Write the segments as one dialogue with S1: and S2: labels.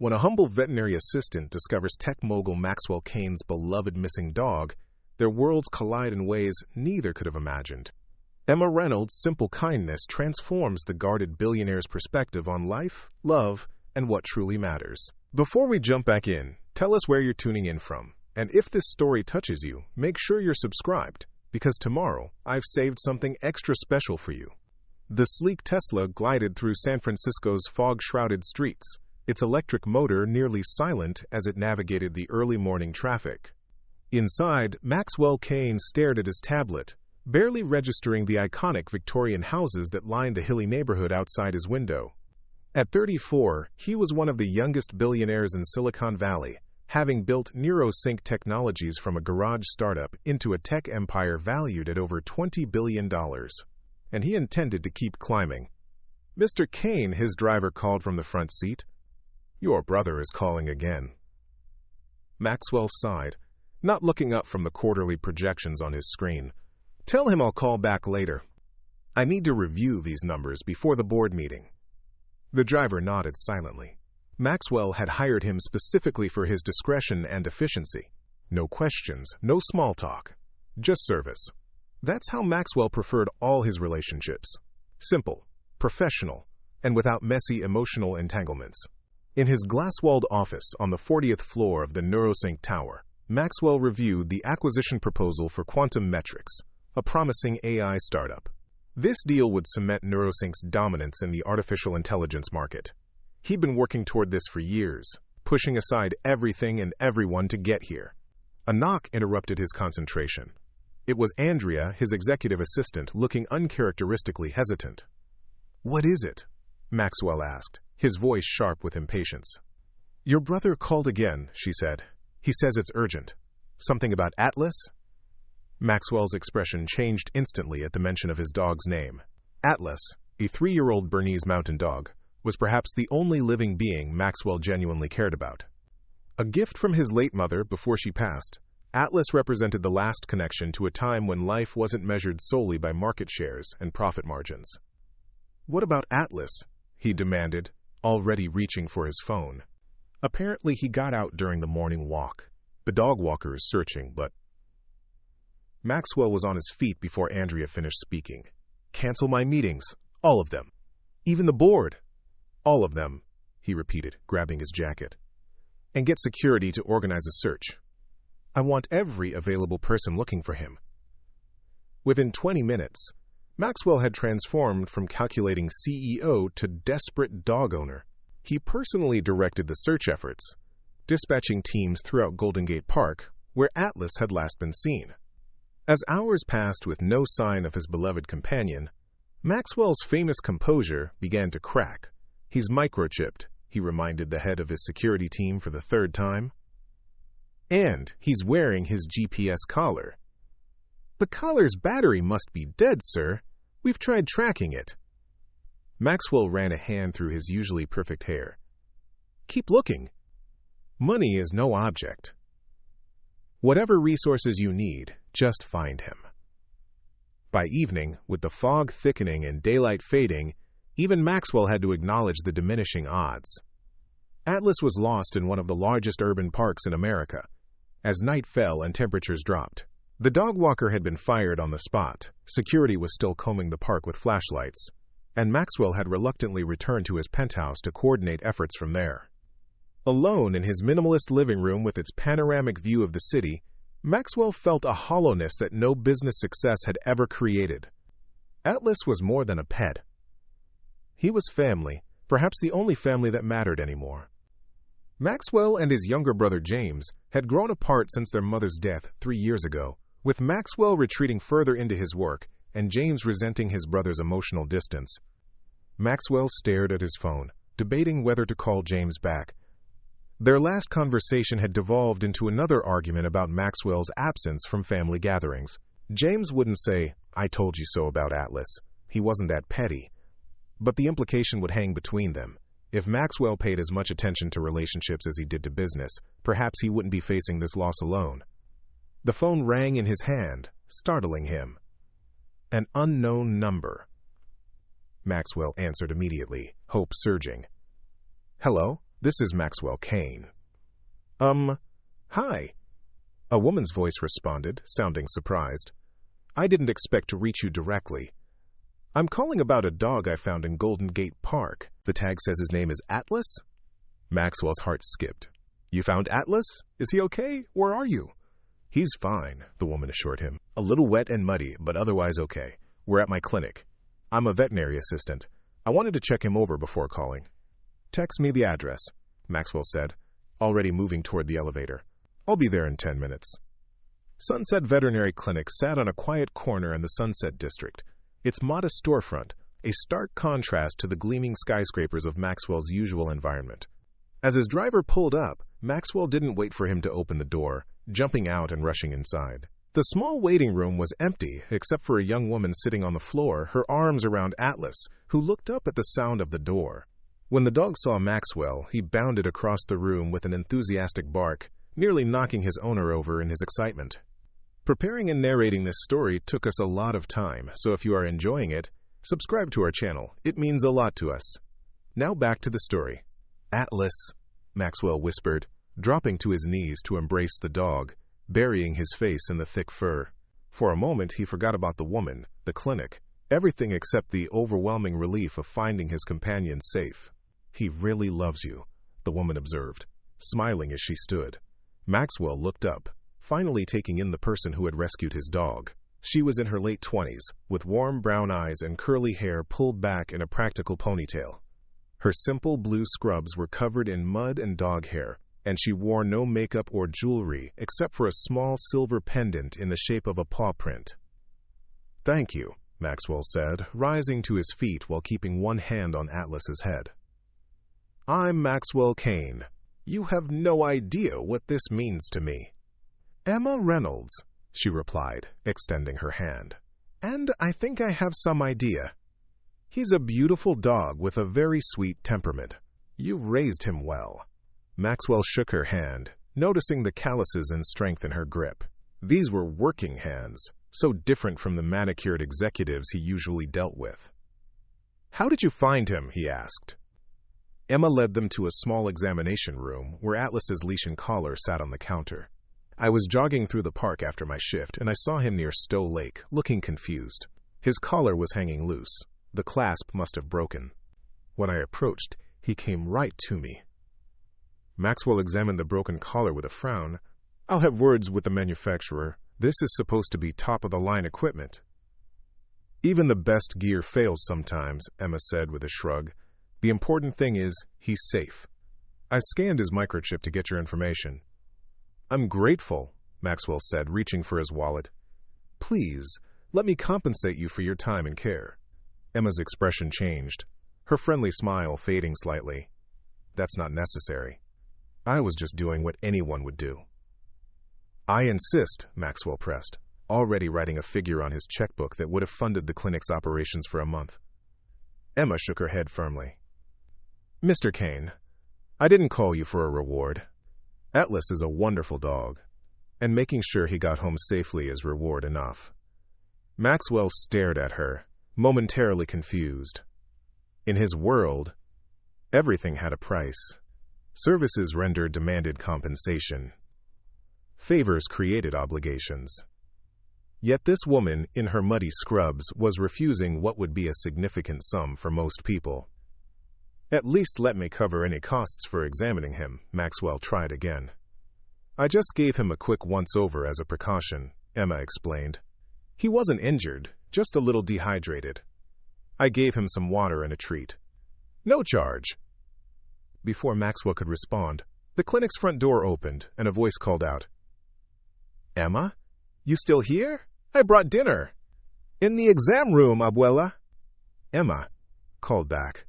S1: When a humble veterinary assistant discovers tech mogul Maxwell Kane's beloved missing dog, their worlds collide in ways neither could have imagined. Emma Reynolds' simple kindness transforms the guarded billionaire's perspective on life, love, and what truly matters. Before we jump back in, tell us where you're tuning in from. And if this story touches you, make sure you're subscribed, because tomorrow I've saved something extra special for you. The sleek Tesla glided through San Francisco's fog-shrouded streets, its electric motor nearly silent as it navigated the early morning traffic. Inside, Maxwell Kane stared at his tablet, barely registering the iconic Victorian houses that lined the hilly neighborhood outside his window. At 34, he was one of the youngest billionaires in Silicon Valley, having built NeuroSync Technologies from a garage startup into a tech empire valued at over $20 billion. And he intended to keep climbing. "Mr. Kane," his driver called from the front seat. "Your brother is calling again." Maxwell sighed, not looking up from the quarterly projections on his screen. "Tell him I'll call back later. I need to review these numbers before the board meeting." The driver nodded silently. Maxwell had hired him specifically for his discretion and efficiency. No questions, no small talk, just service. That's how Maxwell preferred all his relationships. Simple, professional, and without messy emotional entanglements. In his glass-walled office on the 40th floor of the NeuroSync Tower, Maxwell reviewed the acquisition proposal for Quantum Metrics, a promising AI startup. This deal would cement NeuroSync's dominance in the artificial intelligence market. He'd been working toward this for years, pushing aside everything and everyone to get here. A knock interrupted his concentration. It was Andrea, his executive assistant, looking uncharacteristically hesitant. "What is it?" Maxwell asked, his voice sharp with impatience. "Your brother called again," she said. "He says it's urgent. Something about Atlas?" Maxwell's expression changed instantly at the mention of his dog's name. Atlas, a 3-year-old Bernese mountain dog, was perhaps the only living being Maxwell genuinely cared about. A gift from his late mother before she passed, Atlas represented the last connection to a time when life wasn't measured solely by market shares and profit margins. "What about Atlas?" he demanded, already reaching for his phone. Apparently he got out during the morning walk. The dog walker is searching, but... Maxwell was on his feet before Andrea finished speaking. "Cancel my meetings. All of them. Even the board. All of them," he repeated, grabbing his jacket. "And get security to organize a search. I want every available person looking for him." Within 20 minutes, Maxwell had transformed from calculating CEO to desperate dog owner. He personally directed the search efforts, dispatching teams throughout Golden Gate Park, where Atlas had last been seen. As hours passed with no sign of his beloved companion, Maxwell's famous composure began to crack. "He's microchipped," he reminded the head of his security team for the 3rd time. "And he's wearing his GPS collar." "The collar's battery must be dead, sir. We've tried tracking it." Maxwell ran a hand through his usually perfect hair. "Keep looking. Money is no object. Whatever resources you need, just find him." By evening, with the fog thickening and daylight fading, even Maxwell had to acknowledge the diminishing odds. Atlas was lost in one of the largest urban parks in America. As night fell and temperatures dropped, the dog walker had been fired on the spot. Security was still combing the park with flashlights, and Maxwell had reluctantly returned to his penthouse to coordinate efforts from there. Alone in his minimalist living room with its panoramic view of the city, Maxwell felt a hollowness that no business success had ever created. Atlas was more than a pet. He was family, perhaps the only family that mattered anymore. Maxwell and his younger brother James had grown apart since their mother's death 3 years ago, with Maxwell retreating further into his work and James resenting his brother's emotional distance. Maxwell stared at his phone, debating whether to call James back. Their last conversation had devolved into another argument about Maxwell's absence from family gatherings. James wouldn't say, "I told you so" about Atlas. He wasn't that petty. But the implication would hang between them. If Maxwell paid as much attention to relationships as he did to business, perhaps he wouldn't be facing this loss alone. The phone rang in his hand, startling him. An unknown number. Maxwell answered immediately, hope surging. "Hello? This is Maxwell Kane. Hi. A woman's voice responded, sounding surprised. I didn't expect to reach you directly. I'm calling about a dog I found in Golden Gate Park. The tag says his name is Atlas? Maxwell's heart skipped. You found Atlas? Is he okay? Where are you? He's fine, the woman assured him. A little wet and muddy, but otherwise okay. We're at my clinic. I'm a veterinary assistant. I wanted to check him over before calling. Text me the address, Maxwell said, already moving toward the elevator. I'll be there in 10 minutes. Sunset Veterinary Clinic sat on a quiet corner in the Sunset District, its modest storefront, a stark contrast to the gleaming skyscrapers of Maxwell's usual environment. As his driver pulled up, Maxwell didn't wait for him to open the door, jumping out and rushing inside. The small waiting room was empty, except for a young woman sitting on the floor, her arms around Atlas, who looked up at the sound of the door. When the dog saw Maxwell, he bounded across the room with an enthusiastic bark, nearly knocking his owner over in his excitement. Preparing and narrating this story took us a lot of time, so if you are enjoying it, subscribe to our channel. It means a lot to us. Now back to the story. Atlas, Maxwell whispered, dropping to his knees to embrace the dog, burying his face in the thick fur. For a moment, he forgot about the woman, the clinic, everything except the overwhelming relief of finding his companion safe. He really loves you, the woman observed, smiling as she stood. Maxwell looked up, finally taking in the person who had rescued his dog. She was in her late 20s, with warm brown eyes and curly hair pulled back in a practical ponytail. Her simple blue scrubs were covered in mud and dog hair, and she wore no makeup or jewelry except for a small silver pendant in the shape of a paw print. Thank you, Maxwell said, rising to his feet while keeping one hand on Atlas's head. I'm Maxwell Kane. You have no idea what this means to me. Emma Reynolds, she replied, extending her hand. And I think I have some idea. He's a beautiful dog with a very sweet temperament. You've raised him well. Maxwell shook her hand, noticing the calluses and strength in her grip. These were working hands, so different from the manicured executives he usually dealt with. How did you find him? He asked. Emma led them to a small examination room where Atlas's leash and collar sat on the counter. I was jogging through the park after my shift, and I saw him near Stowe Lake, looking confused. His collar was hanging loose. The clasp must have broken. When I approached, he came right to me. Maxwell examined the broken collar with a frown. I'll have words with the manufacturer. This is supposed to be top-of-the-line equipment. Even the best gear fails sometimes, Emma said with a shrug. The important thing is, he's safe. I scanned his microchip to get your information. I'm grateful, Maxwell said, reaching for his wallet. Please, let me compensate you for your time and care. Emma's expression changed, her friendly smile fading slightly. That's not necessary. I was just doing what anyone would do. I insist, Maxwell pressed, already writing a figure on his checkbook that would have funded the clinic's operations for a month. Emma shook her head firmly. Mr. Kane, I didn't call you for a reward. Atlas is a wonderful dog, and making sure he got home safely is reward enough. Maxwell stared at her, momentarily confused. In his world, everything had a price. Services rendered demanded compensation. Favors created obligations. Yet this woman, in her muddy scrubs, was refusing what would be a significant sum for most people. At least let me cover any costs for examining him, Maxwell tried again. I just gave him a quick once-over as a precaution, Emma explained. He wasn't injured, just a little dehydrated. I gave him some water and a treat. No charge. Before Maxwell could respond, the clinic's front door opened and a voice called out. Emma? You still here? I brought dinner. In the exam room, abuela. Emma called back.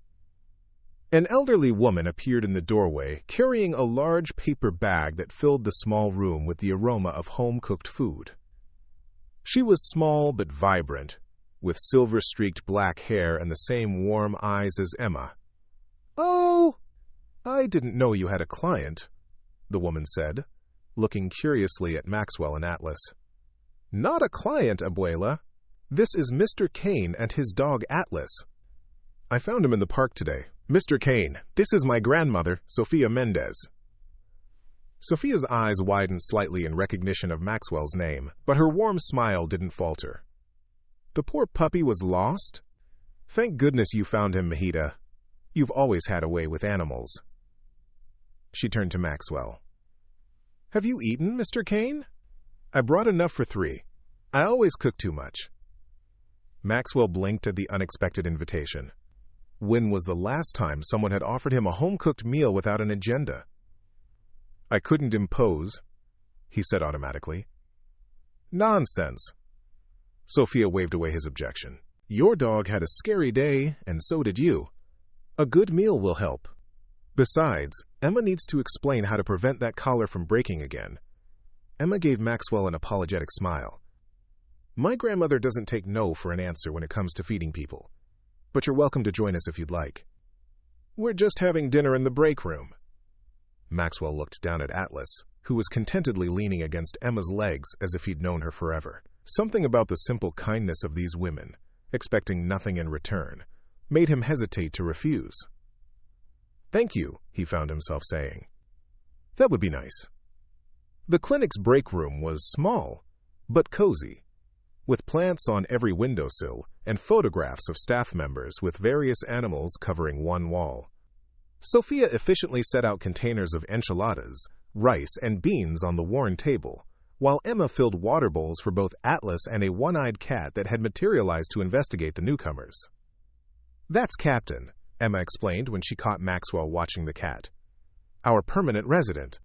S1: An elderly woman appeared in the doorway, carrying a large paper bag that filled the small room with the aroma of home-cooked food. She was small but vibrant, with silver-streaked black hair and the same warm eyes as Emma. Oh, I didn't know you had a client, the woman said, looking curiously at Maxwell and Atlas. Not a client, abuela. This is Mr. Kane and his dog Atlas. I found him in the park today. "Mr. Kane, this is my grandmother, Sophia Mendez." Sophia's eyes widened slightly in recognition of Maxwell's name, but her warm smile didn't falter. "The poor puppy was lost? Thank goodness you found him, Mahita. You've always had a way with animals." She turned to Maxwell. "Have you eaten, Mr. Kane? I brought enough for 3. I always cook too much." Maxwell blinked at the unexpected invitation. When was the last time someone had offered him a home-cooked meal without an agenda? "I couldn't impose," he said automatically. "Nonsense." Sophia waved away his objection. "Your dog had a scary day, and so did you. A good meal will help. Besides, Emma needs to explain how to prevent that collar from breaking again." Emma gave Maxwell an apologetic smile. "My grandmother doesn't take no for an answer when it comes to feeding people. But you're welcome to join us if you'd like. We're just having dinner in the break room." Maxwell looked down at Atlas, who was contentedly leaning against Emma's legs as if he'd known her forever. Something about the simple kindness of these women, expecting nothing in return, made him hesitate to refuse. "Thank you," he found himself saying. "That would be nice." The clinic's break room was small, but cozy, with plants on every windowsill and photographs of staff members with various animals covering one wall. Sophia efficiently set out containers of enchiladas, rice, and beans on the worn table, while Emma filled water bowls for both Atlas and a one-eyed cat that had materialized to investigate the newcomers. "That's Captain," Emma explained when she caught Maxwell watching the cat. "Our permanent resident.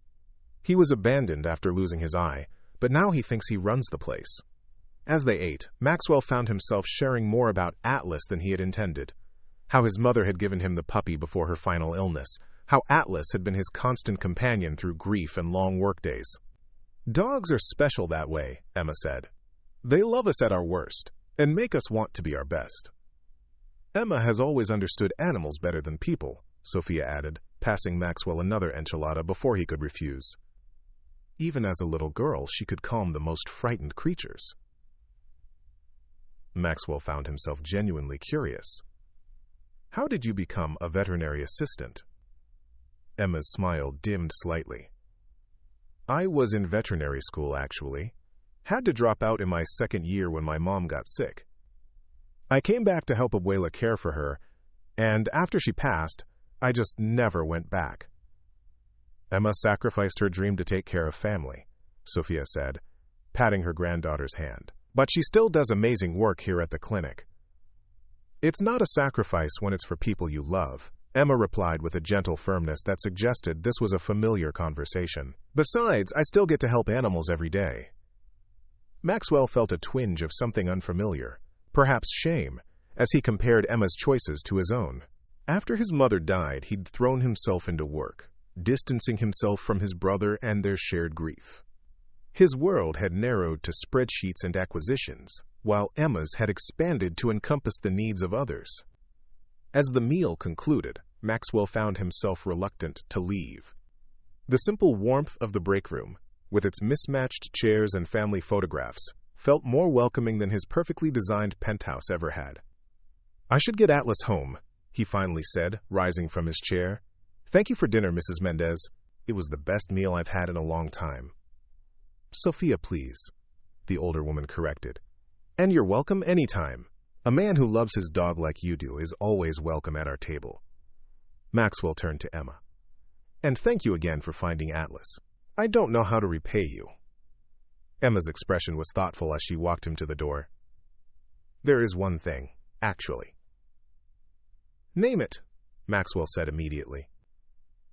S1: He was abandoned after losing his eye, but now he thinks he runs the place." As they ate, Maxwell found himself sharing more about Atlas than he had intended. How his mother had given him the puppy before her final illness. How Atlas had been his constant companion through grief and long workdays. "Dogs are special that way," Emma said. "They love us at our worst and make us want to be our best." "Emma has always understood animals better than people," Sophia added, passing Maxwell another enchilada before he could refuse. "Even as a little girl, she could calm the most frightened creatures." Maxwell found himself genuinely curious. "How did you become a veterinary assistant?" Emma's smile dimmed slightly. "I was in veterinary school, actually. Had to drop out in my second year when my mom got sick. I came back to help Abuela care for her, and after she passed, I just never went back." "Emma sacrificed her dream to take care of family," Sophia said, patting her granddaughter's hand. "But she still does amazing work here at the clinic." "It's not a sacrifice when it's for people you love," Emma replied with a gentle firmness that suggested this was a familiar conversation. "Besides, I still get to help animals every day." Maxwell felt a twinge of something unfamiliar, perhaps shame, as he compared Emma's choices to his own. After his mother died, he'd thrown himself into work, distancing himself from his brother and their shared grief. His world had narrowed to spreadsheets and acquisitions, while Emma's had expanded to encompass the needs of others. As the meal concluded, Maxwell found himself reluctant to leave. The simple warmth of the break room, with its mismatched chairs and family photographs, felt more welcoming than his perfectly designed penthouse ever had. "I should get Atlas home," he finally said, rising from his chair. "Thank you for dinner, Mrs. Mendez. It was the best meal I've had in a long time." "Sophia, please," the older woman corrected. "And you're welcome anytime. A man who loves his dog like you do is always welcome at our table." Maxwell turned to Emma. "And thank you again for finding Atlas. I don't know how to repay you." Emma's expression was thoughtful as she walked him to the door. "There is one thing, actually." "Name it," Maxwell said immediately.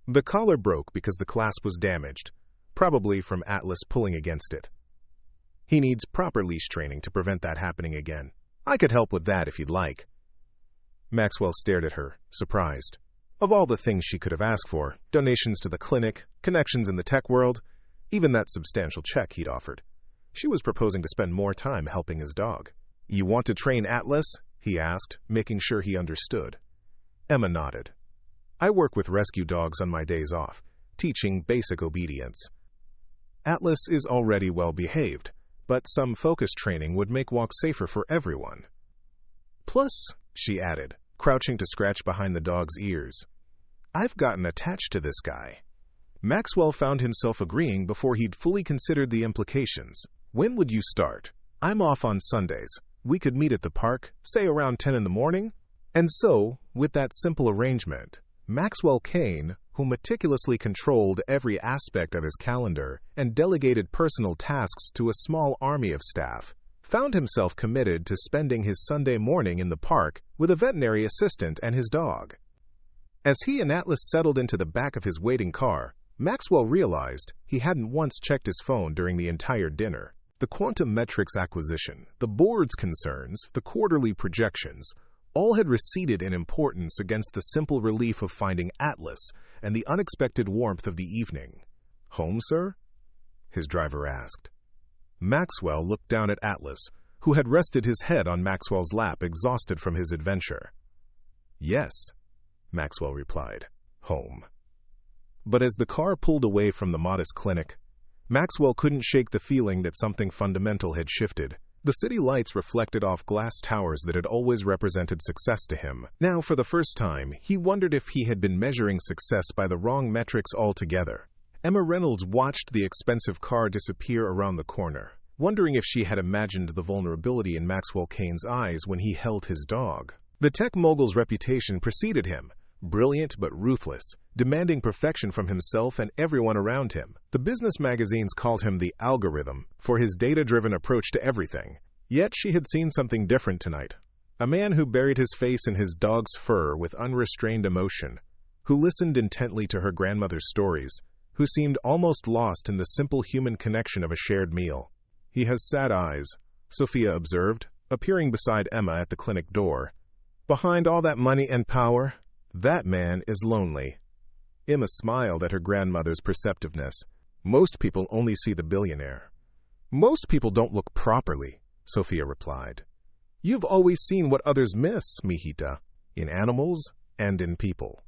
S1: "The collar broke because the clasp was damaged, probably from Atlas pulling against it. He needs proper leash training to prevent that happening again. I could help with that if you'd like." Maxwell stared at her, surprised. Of all the things she could have asked for, donations to the clinic, connections in the tech world, even that substantial check he'd offered, she was proposing to spend more time helping his dog. "You want to train Atlas?" he asked, making sure he understood. Emma nodded. "I work with rescue dogs on my days off, teaching basic obedience. Atlas is already well behaved, but some focus training would make walks safer for everyone. Plus," she added, crouching to scratch behind the dog's ears. "I've gotten attached to this guy." Maxwell found himself agreeing before he'd fully considered the implications. "When would you start?" "I'm off on Sundays. We could meet at the park, say around 10 in the morning?" And so, with that simple arrangement, Maxwell Kane, who meticulously controlled every aspect of his calendar and delegated personal tasks to a small army of staff, found himself committed to spending his Sunday morning in the park with a veterinary assistant and his dog. As he and Atlas settled into the back of his waiting car, Maxwell realized he hadn't once checked his phone during the entire dinner. The quantum metrics acquisition, the board's concerns, the quarterly projections, all had receded in importance against the simple relief of finding Atlas and the unexpected warmth of the evening. "Home, sir?" his driver asked. Maxwell looked down at Atlas, who had rested his head on Maxwell's lap, exhausted from his adventure. "Yes," Maxwell replied, "home." But as the car pulled away from the modest clinic, Maxwell couldn't shake the feeling that something fundamental had shifted. The city lights reflected off glass towers that had always represented success to him. Now, for the first time, he wondered if he had been measuring success by the wrong metrics altogether. Emma Reynolds watched the expensive car disappear around the corner, wondering if she had imagined the vulnerability in Maxwell Kane's eyes when he held his dog. The tech mogul's reputation preceded him, brilliant but ruthless, demanding perfection from himself and everyone around him. The business magazines called him the algorithm for his data-driven approach to everything. Yet she had seen something different tonight. A man who buried his face in his dog's fur with unrestrained emotion, who listened intently to her grandmother's stories, who seemed almost lost in the simple human connection of a shared meal. "He has sad eyes," Sophia observed, appearing beside Emma at the clinic door. "Behind all that money and power, that man is lonely." Emma smiled at her grandmother's perceptiveness. "Most people only see the billionaire." "Most people don't look properly," Sophia replied. "You've always seen what others miss, mijita, in animals and in people."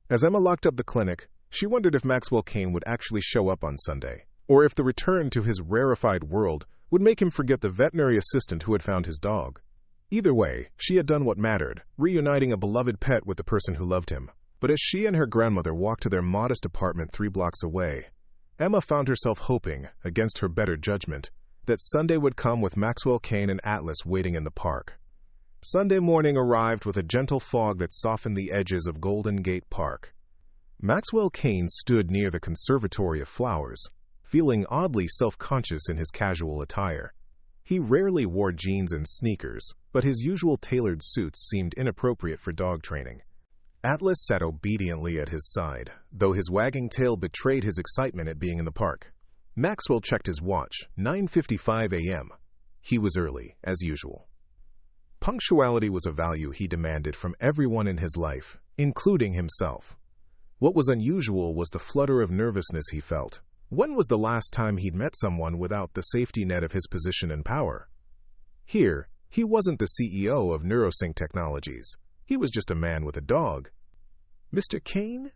S1: As Emma locked up the clinic, she wondered if Maxwell Kane would actually show up on Sunday, or if the return to his rarefied world would make him forget the veterinary assistant who had found his dog. Either way, she had done what mattered, reuniting a beloved pet with the person who loved him. But as she and her grandmother walked to their modest apartment 3 blocks away, Emma found herself hoping, against her better judgment, that Sunday would come with Maxwell Kane and Atlas waiting in the park. Sunday morning arrived with a gentle fog that softened the edges of Golden Gate Park. Maxwell Kane stood near the conservatory of flowers, feeling oddly self-conscious in his casual attire. He rarely wore jeans and sneakers, but his usual tailored suits seemed inappropriate for dog training. Atlas sat obediently at his side, though his wagging tail betrayed his excitement at being in the park. Maxwell checked his watch, 9:55 a.m. He was early, as usual. Punctuality was a value he demanded from everyone in his life, including himself. What was unusual was the flutter of nervousness he felt. When was the last time he'd met someone without the safety net of his position and power? Here, he wasn't the CEO of NeuroSync Technologies. He was just a man with a dog. "Mr. Kane?"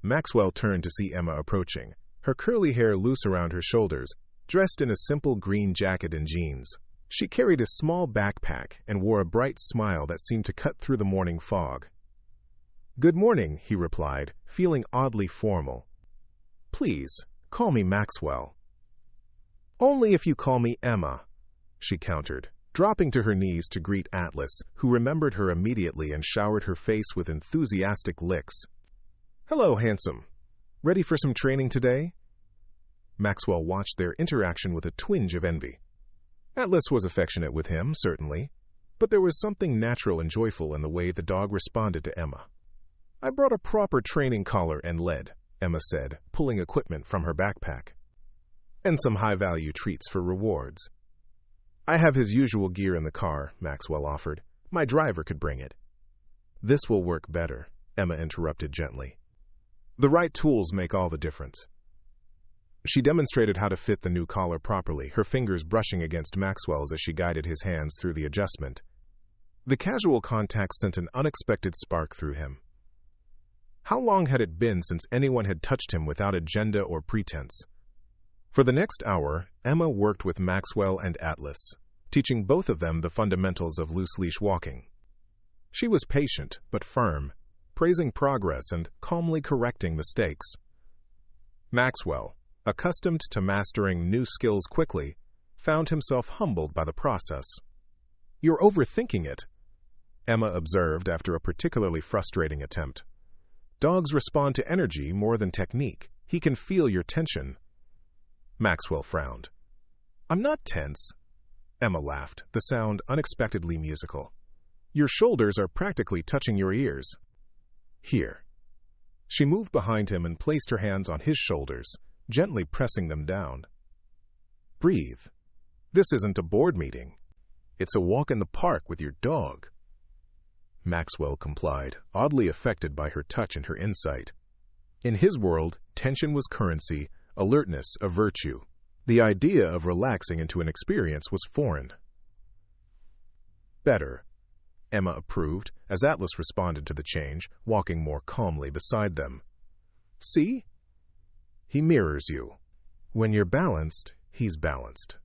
S1: Maxwell turned to see Emma approaching, her curly hair loose around her shoulders, dressed in a simple green jacket and jeans. She carried a small backpack and wore a bright smile that seemed to cut through the morning fog. "Good morning," he replied, feeling oddly formal. "Please, call me Maxwell." "Only if you call me Emma," she countered, dropping to her knees to greet Atlas, who remembered her immediately and showered her face with enthusiastic licks. "Hello, handsome. Ready for some training today?" Maxwell watched their interaction with a twinge of envy. Atlas was affectionate with him, certainly, but there was something natural and joyful in the way the dog responded to Emma. "I brought a proper training collar and lead," Emma said, pulling equipment from her backpack. "And some high-value treats for rewards." "I have his usual gear in the car," Maxwell offered. "My driver could bring it." "This will work better," Emma interrupted gently. "The right tools make all the difference." She demonstrated how to fit the new collar properly, her fingers brushing against Maxwell's as she guided his hands through the adjustment. The casual contact sent an unexpected spark through him. How long had it been since anyone had touched him without agenda or pretense? For the next hour, Emma worked with Maxwell and Atlas, teaching both of them the fundamentals of loose-leash walking. She was patient but firm, praising progress and calmly correcting mistakes. Maxwell, accustomed to mastering new skills quickly, found himself humbled by the process. "You're overthinking it," Emma observed after a particularly frustrating attempt. "Dogs respond to energy more than technique. He can feel your tension." Maxwell frowned. "I'm not tense." Emma laughed, the sound unexpectedly musical. "Your shoulders are practically touching your ears." "Here." She moved behind him and placed her hands on his shoulders, gently pressing them down. "Breathe. This isn't a board meeting. It's a walk in the park with your dog." Maxwell complied, oddly affected by her touch and her insight. In his world, tension was currency, alertness a virtue. The idea of relaxing into an experience was foreign. "Better," Emma approved, as Atlas responded to the change, walking more calmly beside them. "See? He mirrors you. When you're balanced, he's balanced."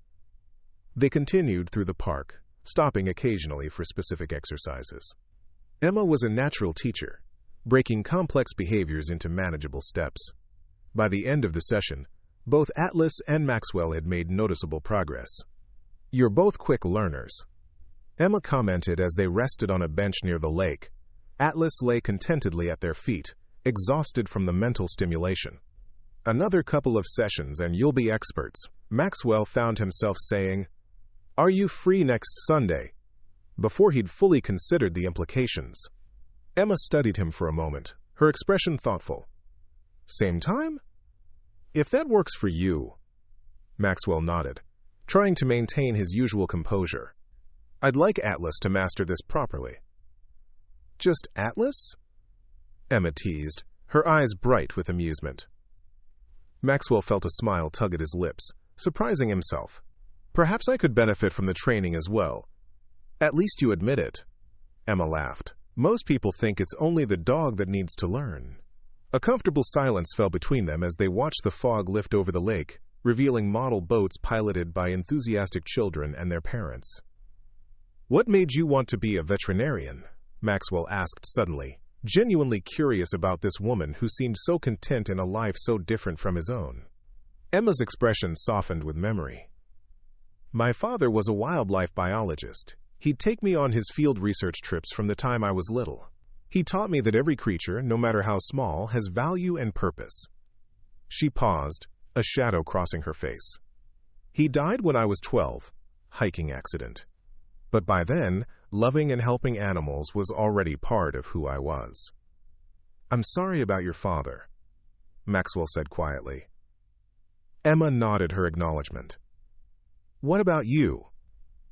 S1: They continued through the park, stopping occasionally for specific exercises. Emma was a natural teacher, breaking complex behaviors into manageable steps. By the end of the session, both Atlas and Maxwell had made noticeable progress. "You're both quick learners," Emma commented as they rested on a bench near the lake. Atlas lay contentedly at their feet, exhausted from the mental stimulation. "Another couple of sessions and you'll be experts," Maxwell found himself saying. "Are you free next Sunday?" before he'd fully considered the implications. Emma studied him for a moment, her expression thoughtful. "Same time?" "If that works for you." Maxwell nodded, trying to maintain his usual composure. "I'd like Atlas to master this properly." "Just Atlas?" Emma teased, her eyes bright with amusement. Maxwell felt a smile tug at his lips, surprising himself. "Perhaps I could benefit from the training as well." "At least you admit it." Emma laughed. "Most people think it's only the dog that needs to learn." A comfortable silence fell between them as they watched the fog lift over the lake, revealing model boats piloted by enthusiastic children and their parents. "What made you want to be a veterinarian?" Maxwell asked suddenly, genuinely curious about this woman who seemed so content in a life so different from his own. Emma's expression softened with memory. "My father was a wildlife biologist. He'd take me on his field research trips from the time I was little. He taught me that every creature, no matter how small, has value and purpose." She paused, a shadow crossing her face. "He died when I was 12, hiking accident. But by then, loving and helping animals was already part of who I was." "I'm sorry about your father," Maxwell said quietly. Emma nodded her acknowledgement. "What about you?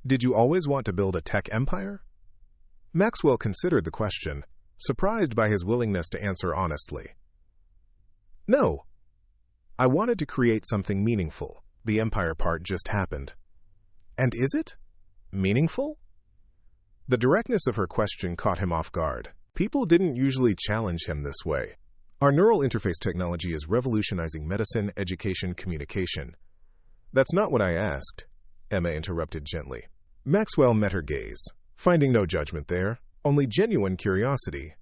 S1: Did you always want to build a tech empire?" Maxwell considered the question, surprised by his willingness to answer honestly. "No. I wanted to create something meaningful. The empire part just happened." "And is it? Meaningful?" The directness of her question caught him off guard. People didn't usually challenge him this way. "Our neural interface technology is revolutionizing medicine, education, communication." "That's not what I asked," Emma interrupted gently. Maxwell met her gaze, finding no judgment there, only genuine curiosity.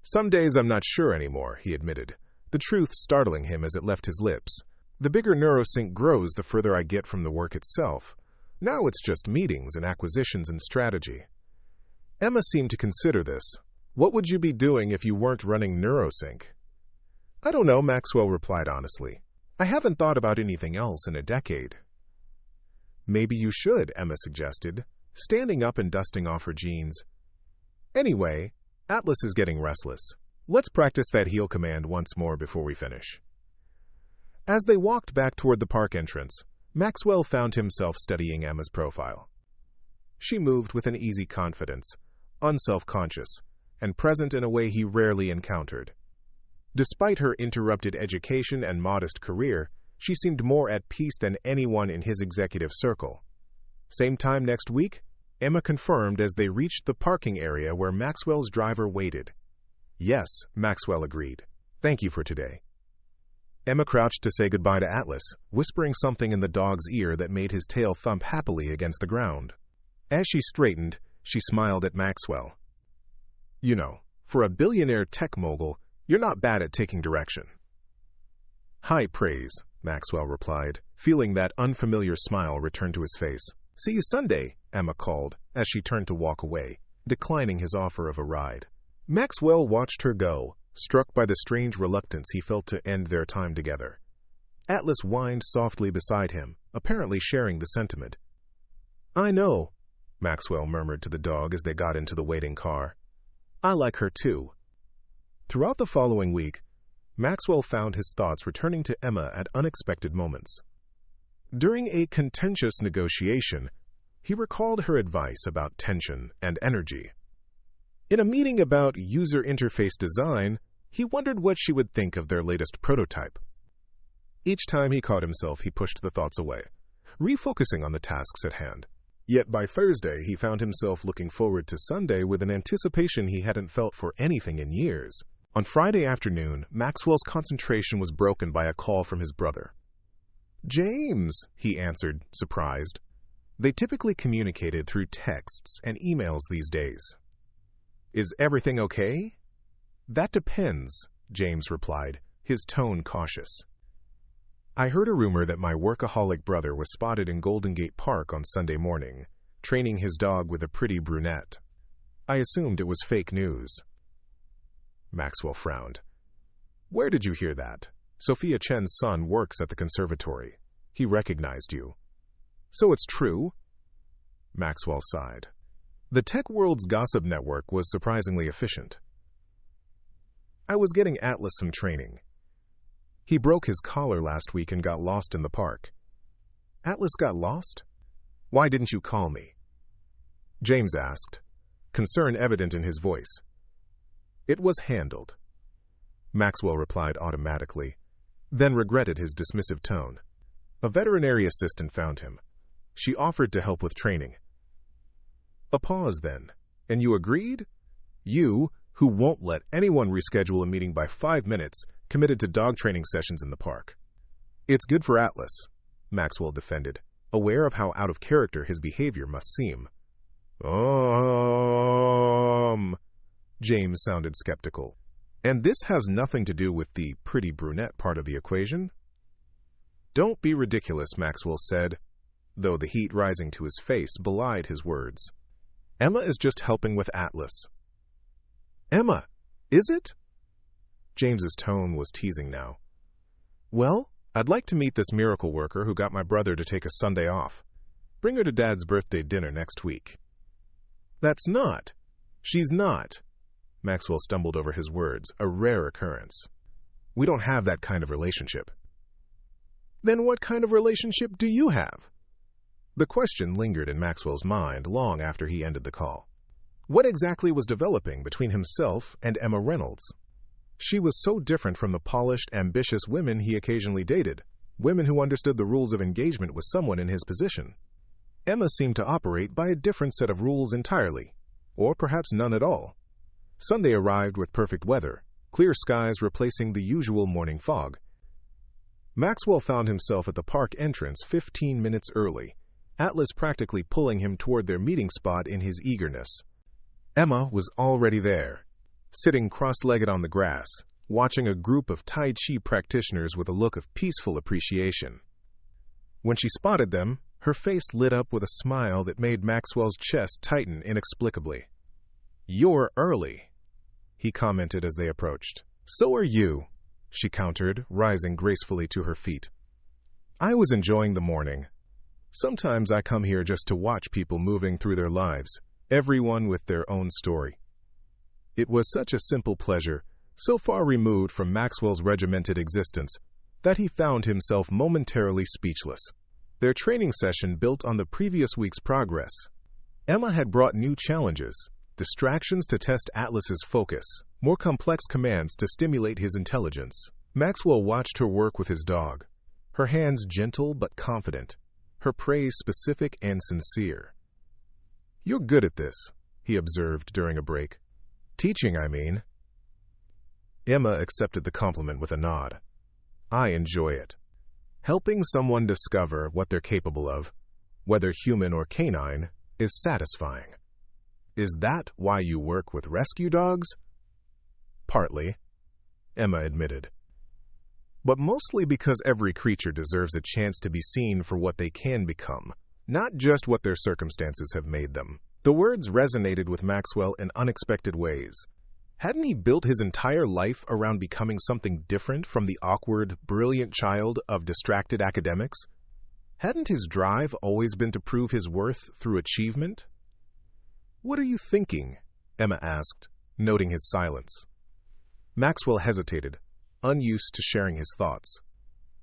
S1: "Some days I'm not sure anymore," he admitted, the truth startling him as it left his lips. "The bigger NeuroSync grows the further I get from the work itself. Now it's just meetings and acquisitions and strategy." Emma seemed to consider this. "What would you be doing if you weren't running NeuroSync?" "I don't know," Maxwell replied honestly. "I haven't thought about anything else in a decade." "Maybe you should," Emma suggested, standing up and dusting off her jeans. "Anyway, Atlas is getting restless. Let's practice that heel command once more before we finish." As they walked back toward the park entrance, Maxwell found himself studying Emma's profile. She moved with an easy confidence, unself-conscious, and present in a way he rarely encountered. Despite her interrupted education and modest career, she seemed more at peace than anyone in his executive circle. "Same time next week?" Emma confirmed as they reached the parking area where Maxwell's driver waited. "Yes," Maxwell agreed. "Thank you for today." Emma crouched to say goodbye to Atlas, whispering something in the dog's ear that made his tail thump happily against the ground. As she straightened, she smiled at Maxwell, You know, for a billionaire tech mogul, you're not bad at taking direction. High praise, Maxwell replied, feeling that unfamiliar smile return to his face. See you Sunday, Emma called, as she turned to walk away, declining his offer of a ride. Maxwell watched her go, struck by the strange reluctance he felt to end their time together. Atlas whined softly beside him, apparently sharing the sentiment. I know, Maxwell murmured to the dog as they got into the waiting car. I like her too. Throughout the following week, Maxwell found his thoughts returning to Emma at unexpected moments. During a contentious negotiation, he recalled her advice about tension and energy. In a meeting about user interface design, he wondered what she would think of their latest prototype. Each time he caught himself, he pushed the thoughts away, refocusing on the tasks at hand. Yet by Thursday, he found himself looking forward to Sunday with an anticipation he hadn't felt for anything in years. On Friday afternoon, Maxwell's concentration was broken by a call from his brother. James, he answered, surprised. They typically communicated through texts and emails these days. Is everything okay? That depends, James replied, his tone cautious. I heard a rumor that my workaholic brother was spotted in Golden Gate Park on Sunday morning, training his dog with a pretty brunette. I assumed it was fake news. Maxwell frowned. Where did you hear that? Sophia Chen's son works at the conservatory. He recognized you. So it's true? Maxwell sighed. The tech world's gossip network was surprisingly efficient. I was getting Atlas some training. He broke his collar last week and got lost in the park. Atlas got lost? Why didn't you call me? James asked, concern evident in his voice. It was handled. Maxwell replied automatically, then regretted his dismissive tone. A veterinary assistant found him. She offered to help with training. A pause then, and you agreed? You, who won't let anyone reschedule a meeting by 5 minutes, committed to dog training sessions in the park. It's good for Atlas, Maxwell defended, aware of how out of character his behavior must seem. James sounded skeptical. And this has nothing to do with the pretty brunette part of the equation? Don't be ridiculous, Maxwell said, though the heat rising to his face belied his words. Emma is just helping with Atlas. Emma, is it? James's tone was teasing now. Well, I'd like to meet this miracle worker who got my brother to take a Sunday off. Bring her to Dad's birthday dinner next week. That's not. She's not. Maxwell stumbled over his words, a rare occurrence. We don't have that kind of relationship. Then what kind of relationship do you have? The question lingered in Maxwell's mind long after he ended the call. What exactly was developing between himself and Emma Reynolds? She was so different from the polished, ambitious women he occasionally dated, women who understood the rules of engagement with someone in his position. Emma seemed to operate by a different set of rules entirely, or perhaps none at all. Sunday arrived with perfect weather, clear skies replacing the usual morning fog. Maxwell found himself at the park entrance 15 minutes early, Atlas practically pulling him toward their meeting spot in his eagerness. Emma was already there, sitting cross-legged on the grass, watching a group of Tai Chi practitioners with a look of peaceful appreciation. When she spotted them, her face lit up with a smile that made Maxwell's chest tighten inexplicably. You're early, he commented as they approached. So are you, she countered, rising gracefully to her feet. I was enjoying the morning. Sometimes I come here just to watch people moving through their lives, everyone with their own story. It was such a simple pleasure, so far removed from Maxwell's regimented existence, that he found himself momentarily speechless. Their training session built on the previous week's progress. Emma had brought new challenges, distractions to test Atlas's focus, more complex commands to stimulate his intelligence. Maxwell watched her work with his dog, her hands gentle but confident, her praise specific and sincere. You're good at this, he observed during a break. Teaching, I mean. Emma accepted the compliment with a nod. I enjoy it. Helping someone discover what they're capable of, whether human or canine, is satisfying. Is that why you work with rescue dogs? Partly, Emma admitted. But mostly because every creature deserves a chance to be seen for what they can become, not just what their circumstances have made them. The words resonated with Maxwell in unexpected ways. Hadn't he built his entire life around becoming something different from the awkward, brilliant child of distracted academics? Hadn't his drive always been to prove his worth through achievement? "What are you thinking?" Emma asked, noting his silence. Maxwell hesitated, unused to sharing his thoughts.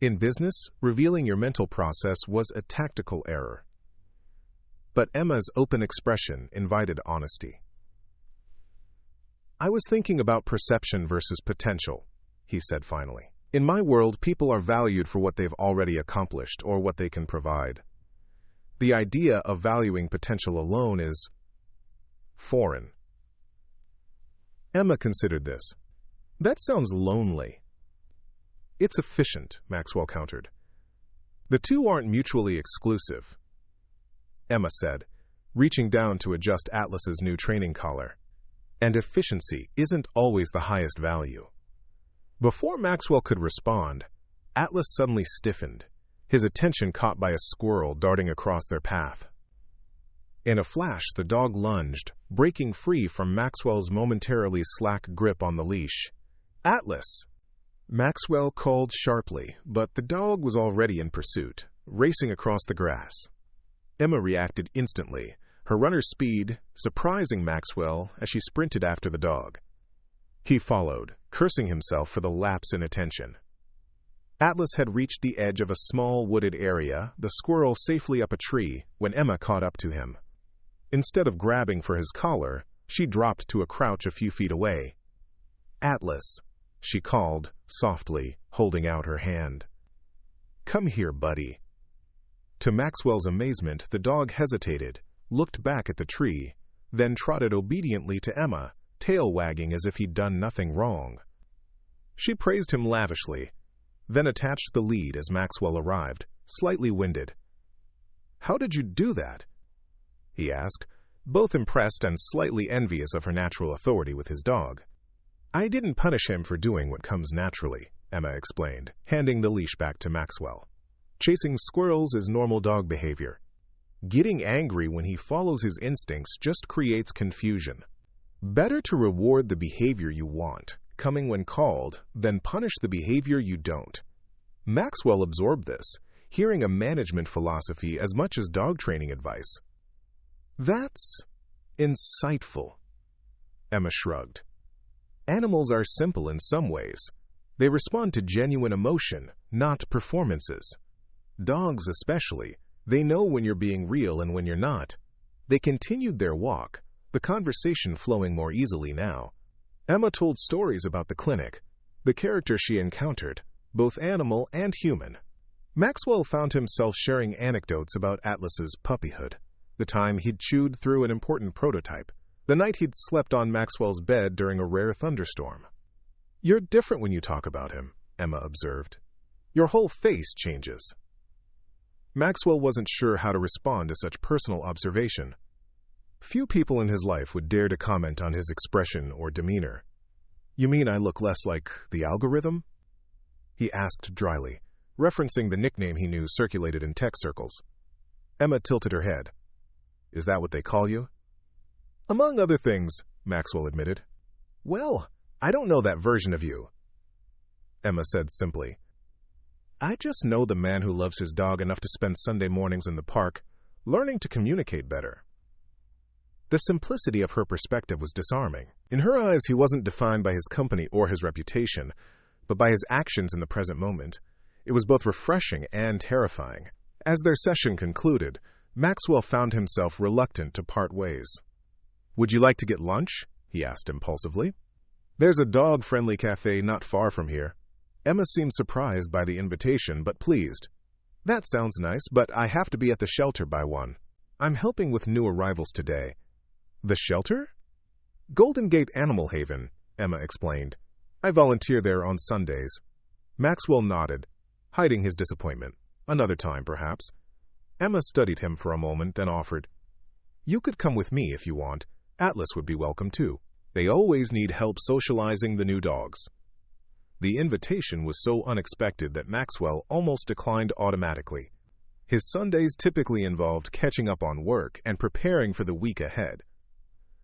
S1: In business, revealing your mental process was a tactical error. But Emma's open expression invited honesty. "I was thinking about perception versus potential," he said finally. "In my world, people are valued for what they've already accomplished or what they can provide. The idea of valuing potential alone is foreign." Emma considered this. "That sounds lonely." "It's efficient," Maxwell countered. "The two aren't mutually exclusive," Emma said, reaching down to adjust Atlas's new training collar. "And efficiency isn't always the highest value." Before Maxwell could respond, Atlas suddenly stiffened, his attention caught by a squirrel darting across their path. In a flash, the dog lunged, breaking free from Maxwell's momentarily slack grip on the leash. "Atlas!" Maxwell called sharply, but the dog was already in pursuit, racing across the grass. Emma reacted instantly, her runner's speed surprising Maxwell as she sprinted after the dog. He followed, cursing himself for the lapse in attention. Atlas had reached the edge of a small wooded area, the squirrel safely up a tree, when Emma caught up to him. Instead of grabbing for his collar, she dropped to a crouch a few feet away. "Atlas," she called, softly, holding out her hand. "Come here, buddy." To Maxwell's amazement, the dog hesitated, looked back at the tree, then trotted obediently to Emma, tail wagging as if he'd done nothing wrong. She praised him lavishly, then attached the lead as Maxwell arrived, slightly winded. "How did you do that?" he asked, both impressed and slightly envious of her natural authority with his dog. "I didn't punish him for doing what comes naturally," Emma explained, handing the leash back to Maxwell. "Chasing squirrels is normal dog behavior. Getting angry when he follows his instincts just creates confusion. Better to reward the behavior you want, coming when called, than punish the behavior you don't." Maxwell absorbed this, hearing a management philosophy as much as dog training advice. "That's insightful," Emma shrugged. "Animals are simple in some ways. They respond to genuine emotion, not performances. Dogs especially, they know when you're being real and when you're not." They continued their walk, the conversation flowing more easily now. Emma told stories about the clinic, the characters she encountered, both animal and human. Maxwell found himself sharing anecdotes about Atlas's puppyhood, the time he'd chewed through an important prototype, the night he'd slept on Maxwell's bed during a rare thunderstorm. "You're different when you talk about him," Emma observed. "Your whole face changes." Maxwell wasn't sure how to respond to such personal observation. Few people in his life would dare to comment on his expression or demeanor. "You mean I look less like the algorithm?" he asked dryly, referencing the nickname he knew circulated in tech circles. Emma tilted her head. "Is that what they call you?" "Among other things," Maxwell admitted. "Well, I don't know that version of you," Emma said simply. "I just know the man who loves his dog enough to spend Sunday mornings in the park, learning to communicate better." The simplicity of her perspective was disarming. In her eyes, he wasn't defined by his company or his reputation, but by his actions in the present moment. It was both refreshing and terrifying. As their session concluded, Maxwell found himself reluctant to part ways. "Would you like to get lunch?" he asked impulsively. "There's a dog-friendly cafe not far from here." Emma seemed surprised by the invitation, but pleased. "That sounds nice, but I have to be at the shelter by 1. I'm helping with new arrivals today." "The shelter?" "Golden Gate Animal Haven," Emma explained. "I volunteer there on Sundays." Maxwell nodded, hiding his disappointment. Another time, perhaps. Emma studied him for a moment and offered, "You could come with me if you want. Atlas would be welcome too. They always need help socializing the new dogs. The invitation was so unexpected that Maxwell almost declined automatically. His Sundays typically involved catching up on work and preparing for the week ahead.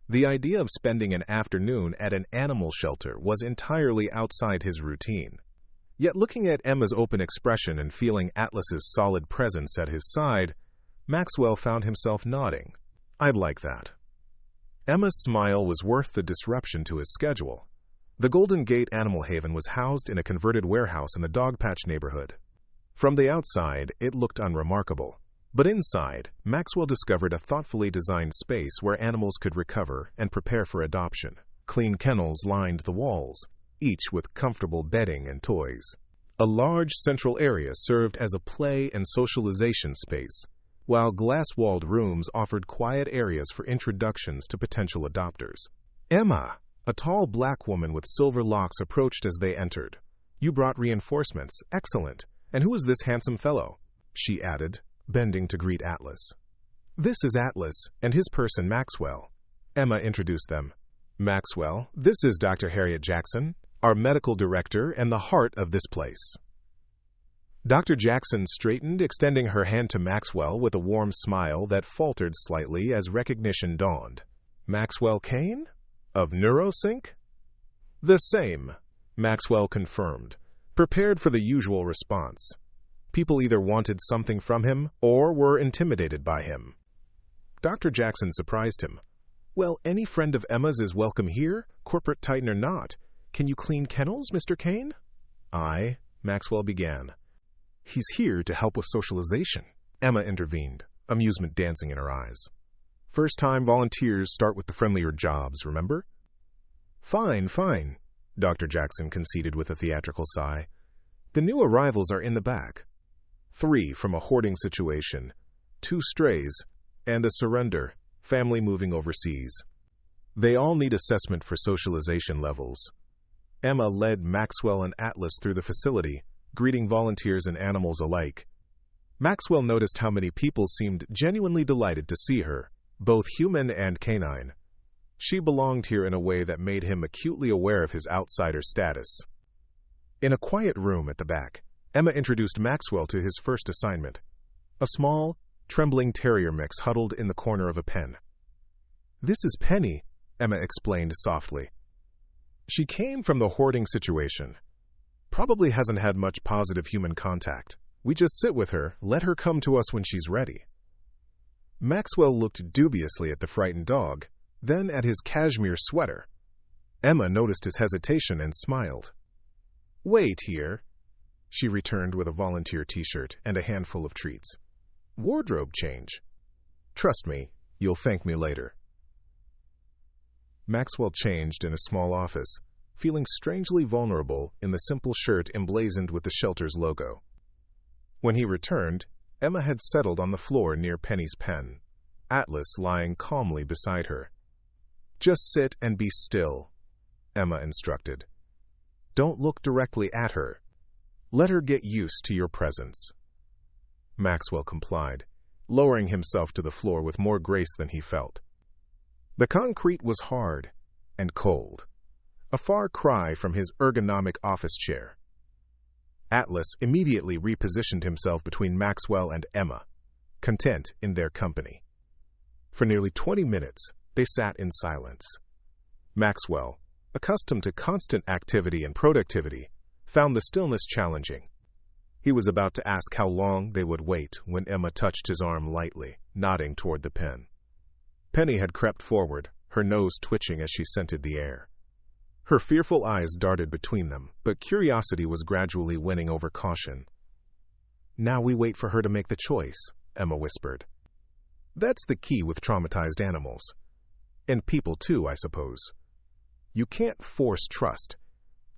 S1: The idea of spending an afternoon at an animal shelter was entirely outside his routine. Yet looking at Emma's open expression and feeling Atlas's solid presence at his side, Maxwell found himself nodding. "I'd like that." Emma's smile was worth the disruption to his schedule. The Golden Gate Animal Haven was housed in a converted warehouse in the Dogpatch neighborhood. From the outside, it looked unremarkable. But inside, Maxwell discovered a thoughtfully designed space where animals could recover and prepare for adoption. Clean kennels lined the walls, each with comfortable bedding and toys. A large central area served as a play and socialization space, while glass-walled rooms offered quiet areas for introductions to potential adopters. Emma, a tall black woman with silver locks, approached as they entered. "You brought reinforcements. Excellent. And who is this handsome fellow?" she added, bending to greet Atlas. "This is Atlas, and his person Maxwell." Emma introduced them. "Maxwell, this is Dr. Harriet Jackson, our medical director and the heart of this place." Dr. Jackson straightened, extending her hand to Maxwell with a warm smile that faltered slightly as recognition dawned. "Maxwell Kane? Of NeuroSync?" "The same," Maxwell confirmed, prepared for the usual response. People either wanted something from him or were intimidated by him. Dr. Jackson surprised him. "Well, any friend of Emma's is welcome here, corporate titan or not. Can you clean kennels, Mr. Kane?" "Aye," Maxwell began. "He's here to help with socialization," Emma intervened, amusement dancing in her eyes. "First-time volunteers start with the friendlier jobs, remember?" "Fine, fine," Dr. Jackson conceded with a theatrical sigh. "The new arrivals are in the back. 3 from a hoarding situation, 2 strays, and a surrender, family moving overseas. They all need assessment for socialization levels." Emma led Maxwell and Atlas through the facility, greeting volunteers and animals alike. Maxwell noticed how many people seemed genuinely delighted to see her, both human and canine. She belonged here in a way that made him acutely aware of his outsider status. In a quiet room at the back, Emma introduced Maxwell to his first assignment, a small, trembling terrier mix huddled in the corner of a pen. "This is Penny," Emma explained softly. "She came from the hoarding situation. Probably hasn't had much positive human contact. We just sit with her, let her come to us when she's ready." Maxwell looked dubiously at the frightened dog, then at his cashmere sweater. Emma noticed his hesitation and smiled. "Wait here," she returned with a volunteer t-shirt and a handful of treats. "Wardrobe change. Trust me, you'll thank me later." Maxwell changed in a small office, feeling strangely vulnerable in the simple shirt emblazoned with the shelter's logo. When he returned, Emma had settled on the floor near Penny's pen, Atlas lying calmly beside her. "Just sit and be still," Emma instructed. "Don't look directly at her. Let her get used to your presence." Maxwell complied, lowering himself to the floor with more grace than he felt. The concrete was hard and cold, a far cry from his ergonomic office chair. Atlas immediately repositioned himself between Maxwell and Emma, content in their company. For nearly 20 minutes, they sat in silence. Maxwell, accustomed to constant activity and productivity, found the stillness challenging. He was about to ask how long they would wait when Emma touched his arm lightly, nodding toward the pen. Penny had crept forward, her nose twitching as she scented the air. Her fearful eyes darted between them, but curiosity was gradually winning over caution. "Now we wait for her to make the choice," Emma whispered. "That's the key with traumatized animals. And people too, I suppose. You can't force trust.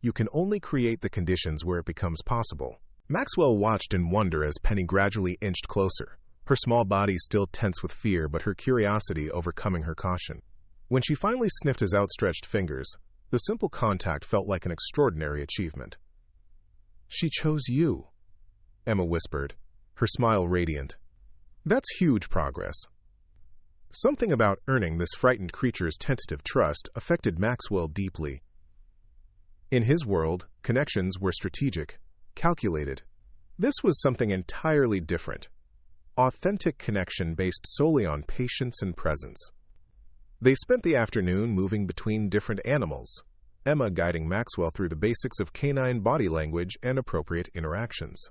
S1: You can only create the conditions where it becomes possible." Maxwell watched in wonder as Penny gradually inched closer, her small body still tense with fear but her curiosity overcoming her caution. When she finally sniffed his outstretched fingers, the simple contact felt like an extraordinary achievement. "She chose you," Emma whispered, her smile radiant. "That's huge progress." Something about earning this frightened creature's tentative trust affected Maxwell deeply. In his world, connections were strategic, calculated. This was something entirely different. Authentic connection based solely on patience and presence. They spent the afternoon moving between different animals, Emma guiding Maxwell through the basics of canine body language and appropriate interactions.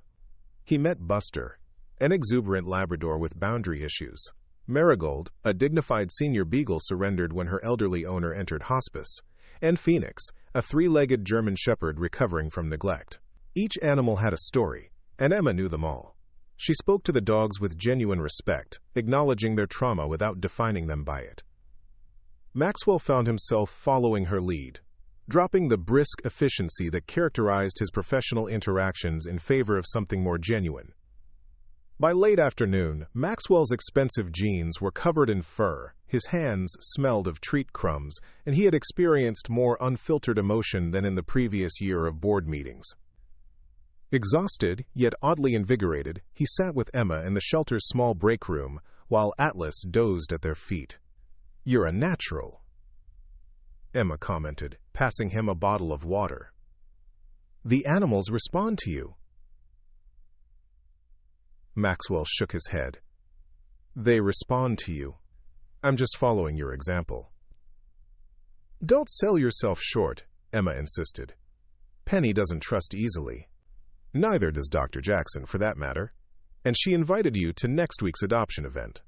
S1: He met Buster, an exuberant Labrador with boundary issues. Marigold, a dignified senior beagle surrendered when her elderly owner entered hospice, and Phoenix, a three-legged German shepherd recovering from neglect. Each animal had a story, and Emma knew them all. She spoke to the dogs with genuine respect, acknowledging their trauma without defining them by it. Maxwell found himself following her lead, dropping the brisk efficiency that characterized his professional interactions in favor of something more genuine. By late afternoon, Maxwell's expensive jeans were covered in fur, his hands smelled of treat crumbs, and he had experienced more unfiltered emotion than in the previous year of board meetings. Exhausted, yet oddly invigorated, he sat with Emma in the shelter's small break room, while Atlas dozed at their feet. "You're a natural," Emma commented, passing him a bottle of water. "The animals respond to you." Maxwell shook his head. "They respond to you. I'm just following your example." "Don't sell yourself short," Emma insisted. "Penny doesn't trust easily. Neither does Dr. Jackson, for that matter. And she invited you to next week's adoption event."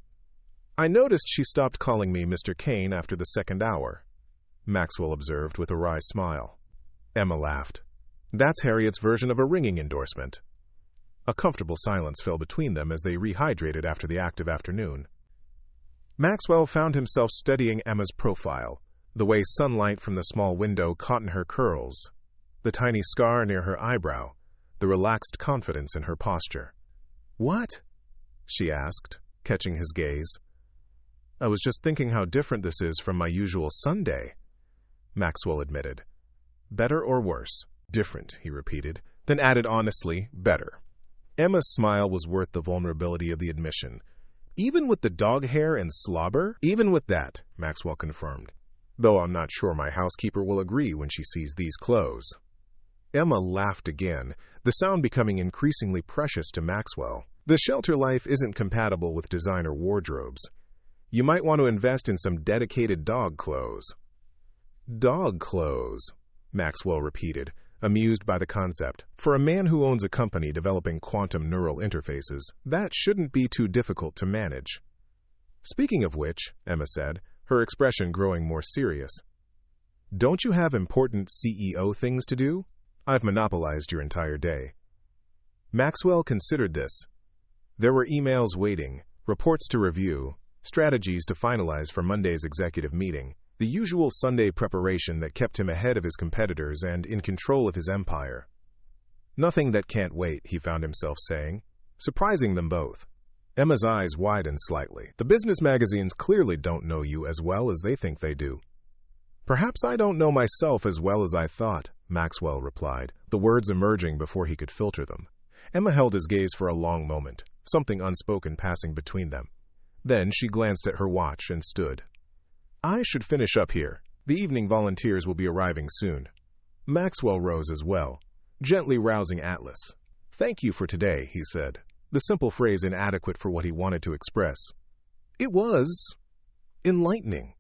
S1: "I noticed she stopped calling me Mr. Kane after the second hour," Maxwell observed with a wry smile. Emma laughed. "That's Harriet's version of a ringing endorsement." A comfortable silence fell between them as they rehydrated after the active afternoon. Maxwell found himself studying Emma's profile, the way sunlight from the small window caught in her curls, the tiny scar near her eyebrow, the relaxed confidence in her posture. "What?" she asked, catching his gaze. "I was just thinking how different this is from my usual Sunday," Maxwell admitted. "Better or worse?" "Different," he repeated, then added honestly, "better." Emma's smile was worth the vulnerability of the admission. "Even with the dog hair and slobber?" "Even with that," Maxwell confirmed. "Though I'm not sure my housekeeper will agree when she sees these clothes." Emma laughed again, the sound becoming increasingly precious to Maxwell. "The shelter life isn't compatible with designer wardrobes. You might want to invest in some dedicated dog clothes." "Dog clothes," Maxwell repeated, amused by the concept. For a man who owns a company developing quantum neural interfaces, that shouldn't be too difficult to manage. "Speaking of which," Emma said, her expression growing more serious, "don't you have important CEO things to do? I've monopolized your entire day." Maxwell considered this. There were emails waiting, reports to review, strategies to finalize for Monday's executive meeting, the usual Sunday preparation that kept him ahead of his competitors and in control of his empire. "Nothing that can't wait," he found himself saying, surprising them both. Emma's eyes widened slightly. "The business magazines clearly don't know you as well as they think they do." "Perhaps I don't know myself as well as I thought," Maxwell replied, the words emerging before he could filter them. Emma held his gaze for a long moment, something unspoken passing between them. Then she glanced at her watch and stood. "I should finish up here. The evening volunteers will be arriving soon." Maxwell rose as well, gently rousing Atlas. "Thank you for today," he said, the simple phrase inadequate for what he wanted to express. "It was enlightening."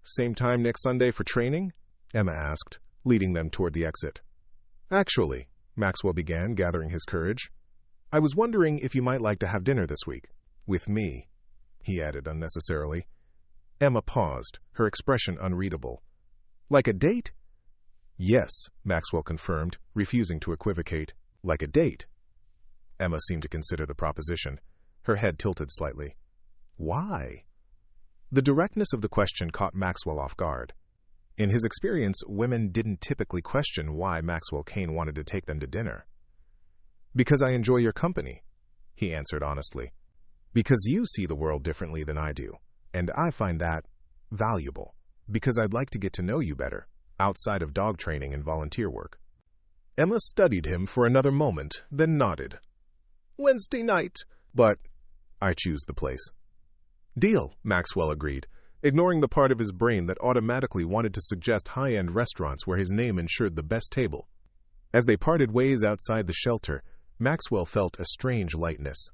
S1: "Same time next Sunday for training?" Emma asked, leading them toward the exit. "Actually," Maxwell began, gathering his courage, "I was wondering if you might like to have dinner this week." "With me," he added unnecessarily. Emma paused, her expression unreadable. "Like a date?" "Yes," Maxwell confirmed, refusing to equivocate. "Like a date." Emma seemed to consider the proposition. Her head tilted slightly. "Why?" The directness of the question caught Maxwell off guard. In his experience, women didn't typically question why Maxwell Kane wanted to take them to dinner. "Because I enjoy your company," he answered honestly. "Because you see the world differently than I do. And I find that valuable, because I'd like to get to know you better, outside of dog training and volunteer work." Emma studied him for another moment, then nodded. "Wednesday night." "But I choose the place." Deal, Maxwell agreed, ignoring the part of his brain that automatically wanted to suggest high-end restaurants where his name ensured the best table. As they parted ways outside the shelter, Maxwell felt a strange lightness.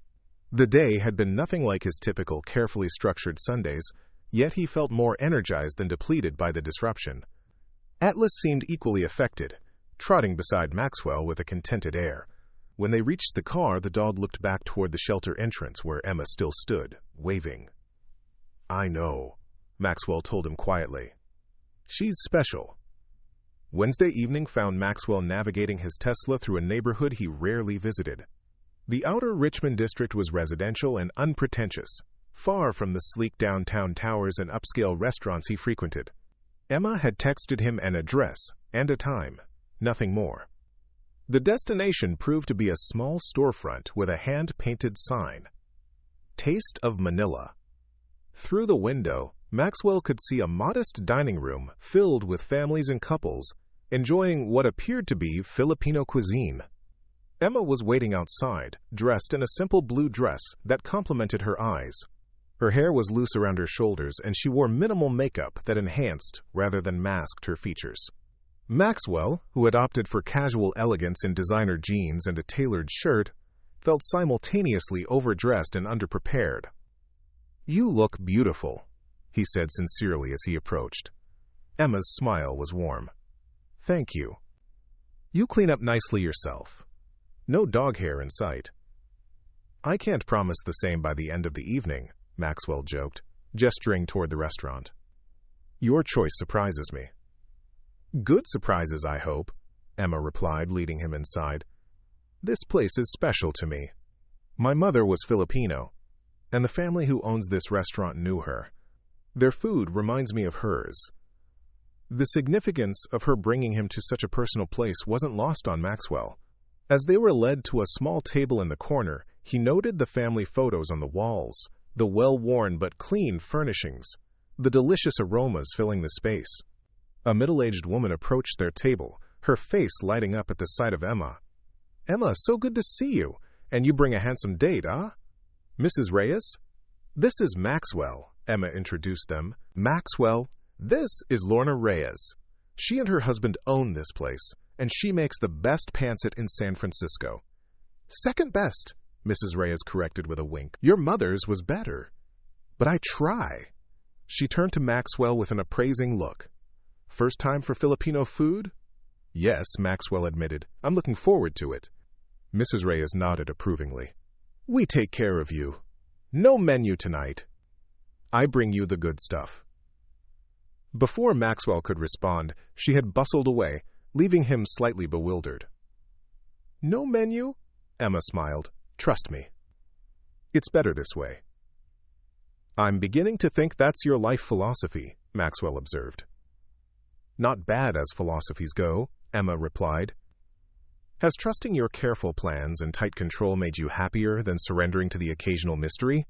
S1: The day had been nothing like his typical carefully structured Sundays, yet he felt more energized than depleted by the disruption. Atlas seemed equally affected, trotting beside Maxwell with a contented air. When they reached the car, the dog looked back toward the shelter entrance where Emma still stood, waving. "I know," Maxwell told him quietly. "She's special." Wednesday evening found Maxwell navigating his Tesla through a neighborhood he rarely visited. The outer Richmond district was residential and unpretentious, far from the sleek downtown towers and upscale restaurants he frequented. Emma had texted him an address and a time, nothing more. The destination proved to be a small storefront with a hand-painted sign. Taste of Manila. Through the window, Maxwell could see a modest dining room filled with families and couples, enjoying what appeared to be Filipino cuisine. Emma was waiting outside, dressed in a simple blue dress that complemented her eyes. Her hair was loose around her shoulders, and she wore minimal makeup that enhanced rather than masked her features. Maxwell, who had opted for casual elegance in designer jeans and a tailored shirt, felt simultaneously overdressed and underprepared. "You look beautiful," he said sincerely as he approached. Emma's smile was warm. "Thank you. You clean up nicely yourself. No dog hair in sight." "I can't promise the same by the end of the evening," Maxwell joked, gesturing toward the restaurant. "Your choice surprises me." "Good surprises, I hope," Emma replied, leading him inside. "This place is special to me. My mother was Filipino, and the family who owns this restaurant knew her. Their food reminds me of hers." The significance of her bringing him to such a personal place wasn't lost on Maxwell. As they were led to a small table in the corner, he noted the family photos on the walls, the well-worn but clean furnishings, the delicious aromas filling the space. A middle-aged woman approached their table, her face lighting up at the sight of Emma. "Emma, so good to see you. And you bring a handsome date, huh? Mrs. Reyes?" "This is Maxwell," Emma introduced them. "Maxwell, this is Lorna Reyes. She and her husband own this place, and she makes the best pancit in San Francisco." "Second best," Mrs. Reyes corrected with a wink. "Your mother's was better." "But I try." She turned to Maxwell with an appraising look. "First time for Filipino food?" "Yes," Maxwell admitted. "I'm looking forward to it." Mrs. Reyes nodded approvingly. "We take care of you. No menu tonight. I bring you the good stuff." Before Maxwell could respond, she had bustled away, leaving him slightly bewildered. "No menu?" Emma smiled. "Trust me. It's better this way." "I'm beginning to think that's your life philosophy," Maxwell observed. "Not bad as philosophies go," Emma replied. "Has trusting your careful plans and tight control made you happier than surrendering to the occasional mystery?"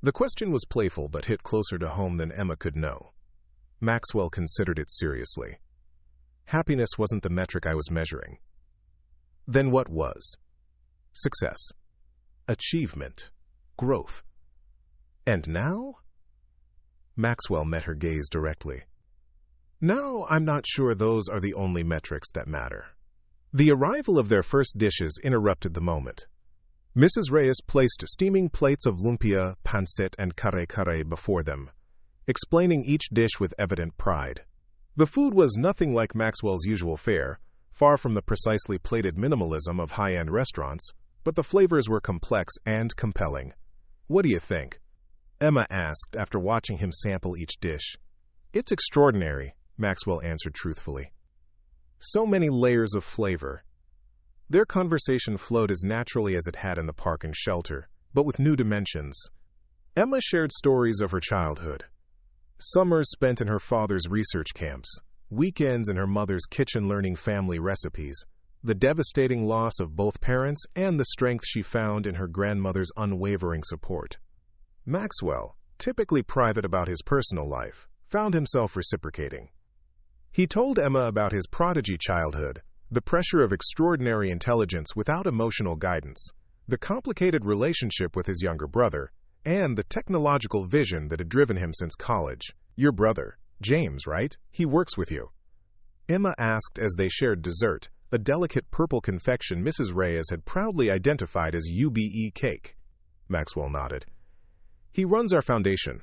S1: The question was playful but hit closer to home than Emma could know. Maxwell considered it seriously. Happiness wasn't the metric I was measuring. Then what was? Success. Achievement. Growth. And now? Maxwell met her gaze directly. "Now I'm not sure those are the only metrics that matter." The arrival of their first dishes interrupted the moment. Mrs. Reyes placed steaming plates of lumpia, pancit, and kare-kare before them, explaining each dish with evident pride. The food was nothing like Maxwell's usual fare, far from the precisely plated minimalism of high-end restaurants, but the flavors were complex and compelling. "What do you think?" Emma asked after watching him sample each dish. "It's extraordinary," Maxwell answered truthfully. "So many layers of flavor." Their conversation flowed as naturally as it had in the park and shelter, but with new dimensions. Emma shared stories of her childhood. Summers spent in her father's research camps, weekends in her mother's kitchen learning family recipes, the devastating loss of both parents and the strength she found in her grandmother's unwavering support. Maxwell, typically private about his personal life, found himself reciprocating. He told Emma about his prodigy childhood, the pressure of extraordinary intelligence without emotional guidance, the complicated relationship with his younger brother, and the technological vision that had driven him since college. "Your brother, James, right? He works with you?" Emma asked as they shared dessert, a delicate purple confection Mrs. Reyes had proudly identified as UBE cake. Maxwell nodded. "He runs our foundation.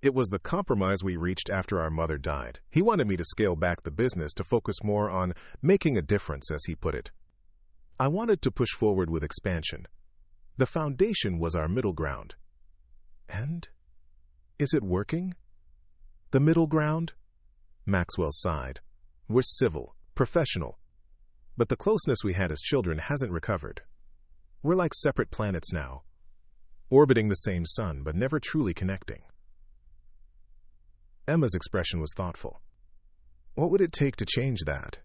S1: It was the compromise we reached after our mother died. He wanted me to scale back the business to focus more on making a difference, as he put it. I wanted to push forward with expansion. The foundation was our middle ground." "And? Is it working?" "The middle ground?" Maxwell sighed. "We're civil, professional. But the closeness we had as children hasn't recovered. We're like separate planets now, orbiting the same sun, but never truly connecting." Emma's expression was thoughtful. "What would it take to change that?"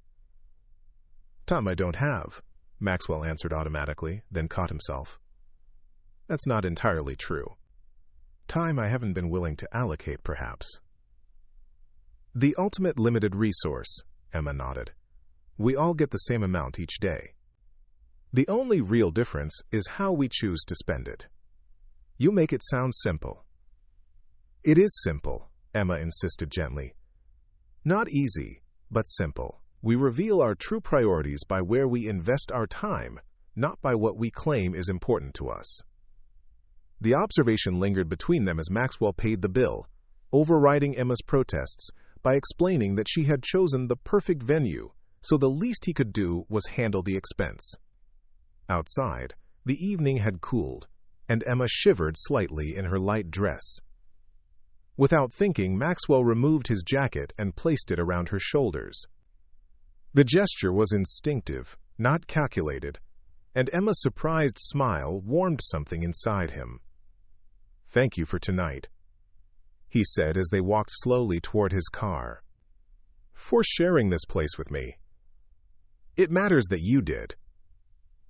S1: "Time I don't have," Maxwell answered automatically, then caught himself. "That's not entirely true. Time I haven't been willing to allocate, perhaps." "The ultimate limited resource," Emma nodded. "We all get the same amount each day. The only real difference is how we choose to spend it." "You make it sound simple." "It is simple," Emma insisted gently. "Not easy, but simple. We reveal our true priorities by where we invest our time, not by what we claim is important to us." The observation lingered between them as Maxwell paid the bill, overriding Emma's protests by explaining that she had chosen the perfect venue, so the least he could do was handle the expense. Outside, the evening had cooled, and Emma shivered slightly in her light dress. Without thinking, Maxwell removed his jacket and placed it around her shoulders. The gesture was instinctive, not calculated, and Emma's surprised smile warmed something inside him. "Thank you for tonight," he said as they walked slowly toward his car. "For sharing this place with me. It matters that you did."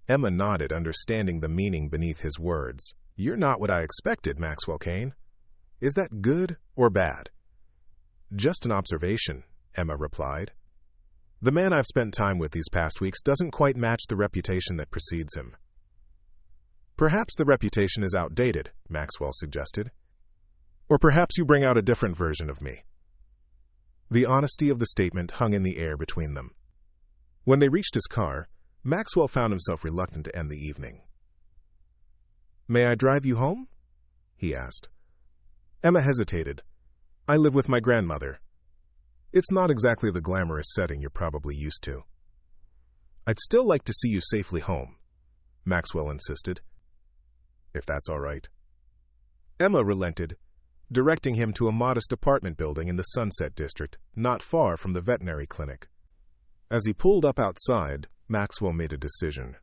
S1: Emma nodded, understanding the meaning beneath his words. "You're not what I expected, Maxwell Kane. Is that good or bad?" "Just an observation," Emma replied. "The man I've spent time with these past weeks doesn't quite match the reputation that precedes him." "Perhaps the reputation is outdated," Maxwell suggested. "Or perhaps you bring out a different version of me." The honesty of the statement hung in the air between them. When they reached his car, Maxwell found himself reluctant to end the evening. "May I drive you home?" he asked. Emma hesitated. "I live with my grandmother. It's not exactly the glamorous setting you're probably used to." "I'd still like to see you safely home," Maxwell insisted. "If that's all right." Emma relented, directing him to a modest apartment building in the Sunset District, not far from the veterinary clinic. As he pulled up outside, Maxwell made a decision.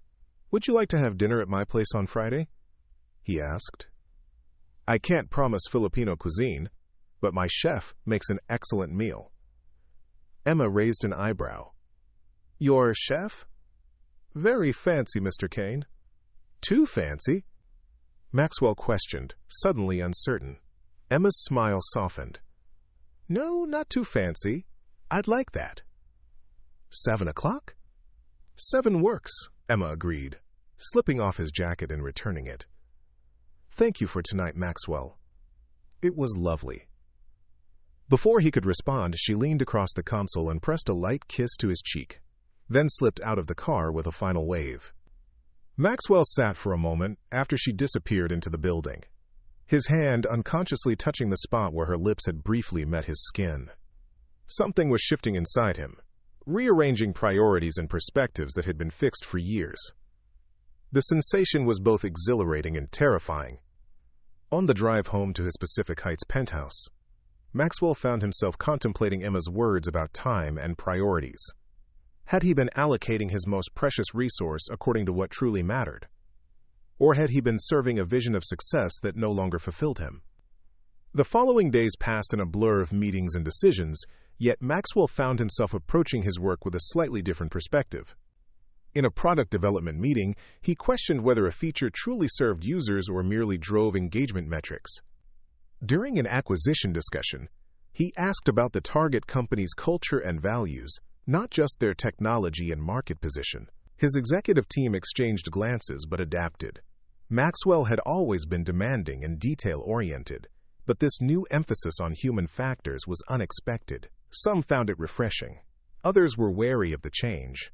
S1: "Would you like to have dinner at my place on Friday?" he asked. "I can't promise Filipino cuisine, but my chef makes an excellent meal." Emma raised an eyebrow. "Your chef? Very fancy, Mr. Kane." "Too fancy?" Maxwell questioned, suddenly uncertain. Emma's smile softened. "No, not too fancy. I'd like that." 7 o'clock? 7 works, Emma agreed, slipping off his jacket and returning it. "Thank you for tonight, Maxwell. It was lovely." Before he could respond, she leaned across the console and pressed a light kiss to his cheek, then slipped out of the car with a final wave. Maxwell sat for a moment after she disappeared into the building, his hand unconsciously touching the spot where her lips had briefly met his skin. Something was shifting inside him, rearranging priorities and perspectives that had been fixed for years. The sensation was both exhilarating and terrifying. On the drive home to his Pacific Heights penthouse, Maxwell found himself contemplating Emma's words about time and priorities. Had he been allocating his most precious resource according to what truly mattered? Or had he been serving a vision of success that no longer fulfilled him? The following days passed in a blur of meetings and decisions, yet Maxwell found himself approaching his work with a slightly different perspective. In a product development meeting, he questioned whether a feature truly served users or merely drove engagement metrics. During an acquisition discussion, he asked about the target company's culture and values, not just their technology and market position. His executive team exchanged glances but adapted, Maxwell had always been demanding and detail-oriented, but this new emphasis on human factors was unexpected. Some found it refreshing. Others were wary of the change.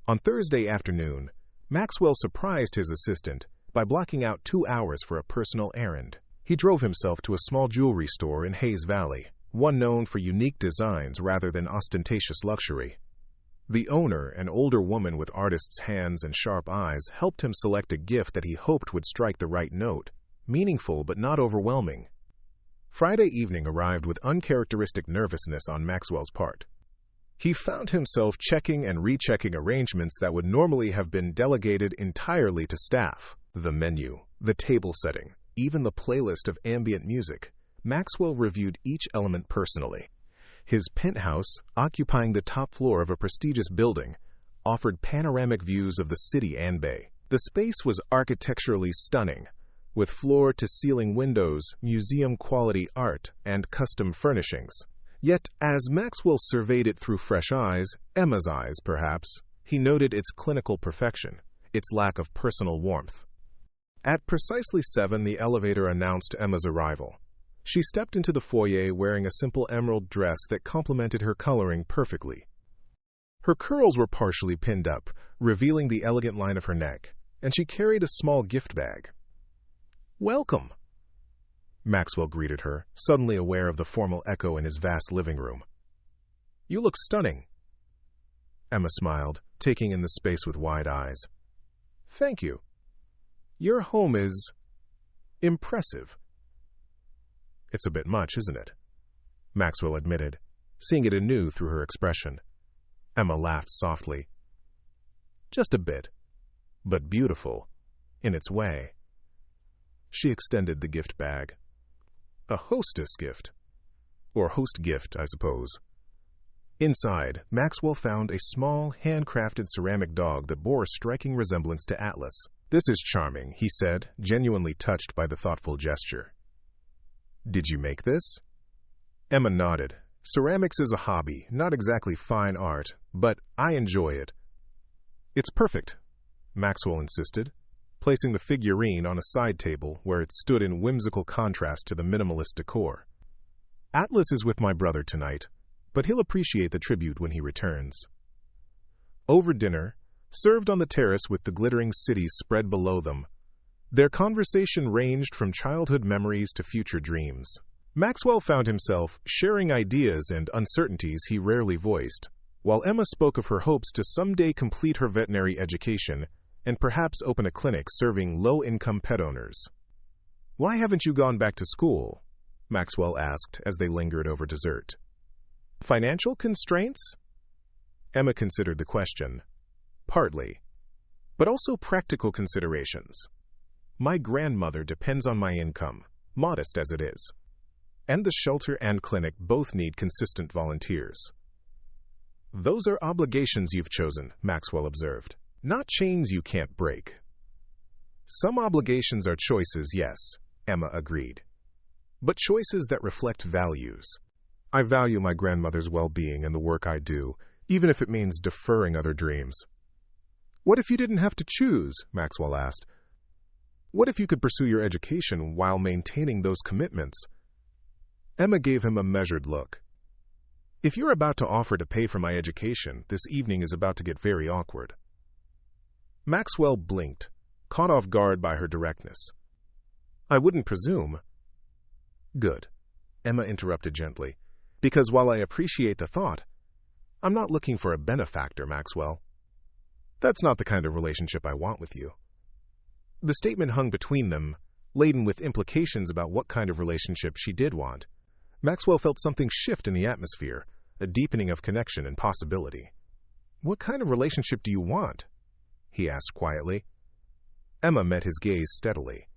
S1: On Thursday afternoon, Maxwell surprised his assistant by blocking out 2 hours for a personal errand. He drove himself to a small jewelry store in Hayes Valley, one known for unique designs rather than ostentatious luxury. The owner, an older woman with artist's hands and sharp eyes, helped him select a gift that he hoped would strike the right note, meaningful but not overwhelming. Friday evening arrived with uncharacteristic nervousness on Maxwell's part. He found himself checking and rechecking arrangements that would normally have been delegated entirely to staff. The menu, the table setting, even the playlist of ambient music. Maxwell reviewed each element personally. His penthouse, occupying the top floor of a prestigious building, offered panoramic views of the city and bay. The space was architecturally stunning, with floor-to-ceiling windows, museum-quality art, and custom furnishings. Yet, as Maxwell surveyed it through fresh eyes, Emma's eyes perhaps, he noted its clinical perfection, its lack of personal warmth. At precisely 7, the elevator announced Emma's arrival. She stepped into the foyer wearing a simple emerald dress that complemented her coloring perfectly. Her curls were partially pinned up, revealing the elegant line of her neck, and she carried a small gift bag. "Welcome," Maxwell greeted her, suddenly aware of the formal echo in his vast living room. "You look stunning." Emma smiled, taking in the space with wide eyes. "Thank you. Your home is impressive." "It's a bit much, isn't it?" Maxwell admitted, seeing it anew through her expression. Emma laughed softly. "Just a bit, but beautiful, in its way." She extended the gift bag. A hostess gift. Or host gift, I suppose. Inside, Maxwell found a small, handcrafted ceramic dog that bore a striking resemblance to Atlas. "This is charming," he said, genuinely touched by the thoughtful gesture. "Did you make this?" Emma nodded. "Ceramics is a hobby, not exactly fine art, but I enjoy it." "It's perfect," Maxwell insisted, placing the figurine on a side table where it stood in whimsical contrast to the minimalist decor. "Atlas is with my brother tonight, but he'll appreciate the tribute when he returns." Over dinner, served on the terrace with the glittering city spread below them, their conversation ranged from childhood memories to future dreams. Maxwell found himself sharing ideas and uncertainties he rarely voiced, while Emma spoke of her hopes to someday complete her veterinary education and perhaps open a clinic serving low-income pet owners. "Why haven't you gone back to school?" Maxwell asked as they lingered over dessert. "Financial constraints?" Emma considered the question. "Partly, but also practical considerations. My grandmother depends on my income, modest as it is. And the shelter and clinic both need consistent volunteers." "Those are obligations you've chosen," Maxwell observed. "Not chains you can't break." "Some obligations are choices, yes," Emma agreed. "But choices that reflect values. I value my grandmother's well-being and the work I do, even if it means deferring other dreams." "What if you didn't have to choose?" Maxwell asked. "What if you could pursue your education while maintaining those commitments?" Emma gave him a measured look. "If you're about to offer to pay for my education, this evening is about to get very awkward." Maxwell blinked, caught off guard by her directness. "I wouldn't presume." "Good," Emma interrupted gently, "because while I appreciate the thought, I'm not looking for a benefactor, Maxwell. That's not the kind of relationship I want with you." The statement hung between them, laden with implications about what kind of relationship she did want. Maxwell felt something shift in the atmosphere, a deepening of connection and possibility. "What kind of relationship do you want?" he asked quietly. Emma met his gaze steadily.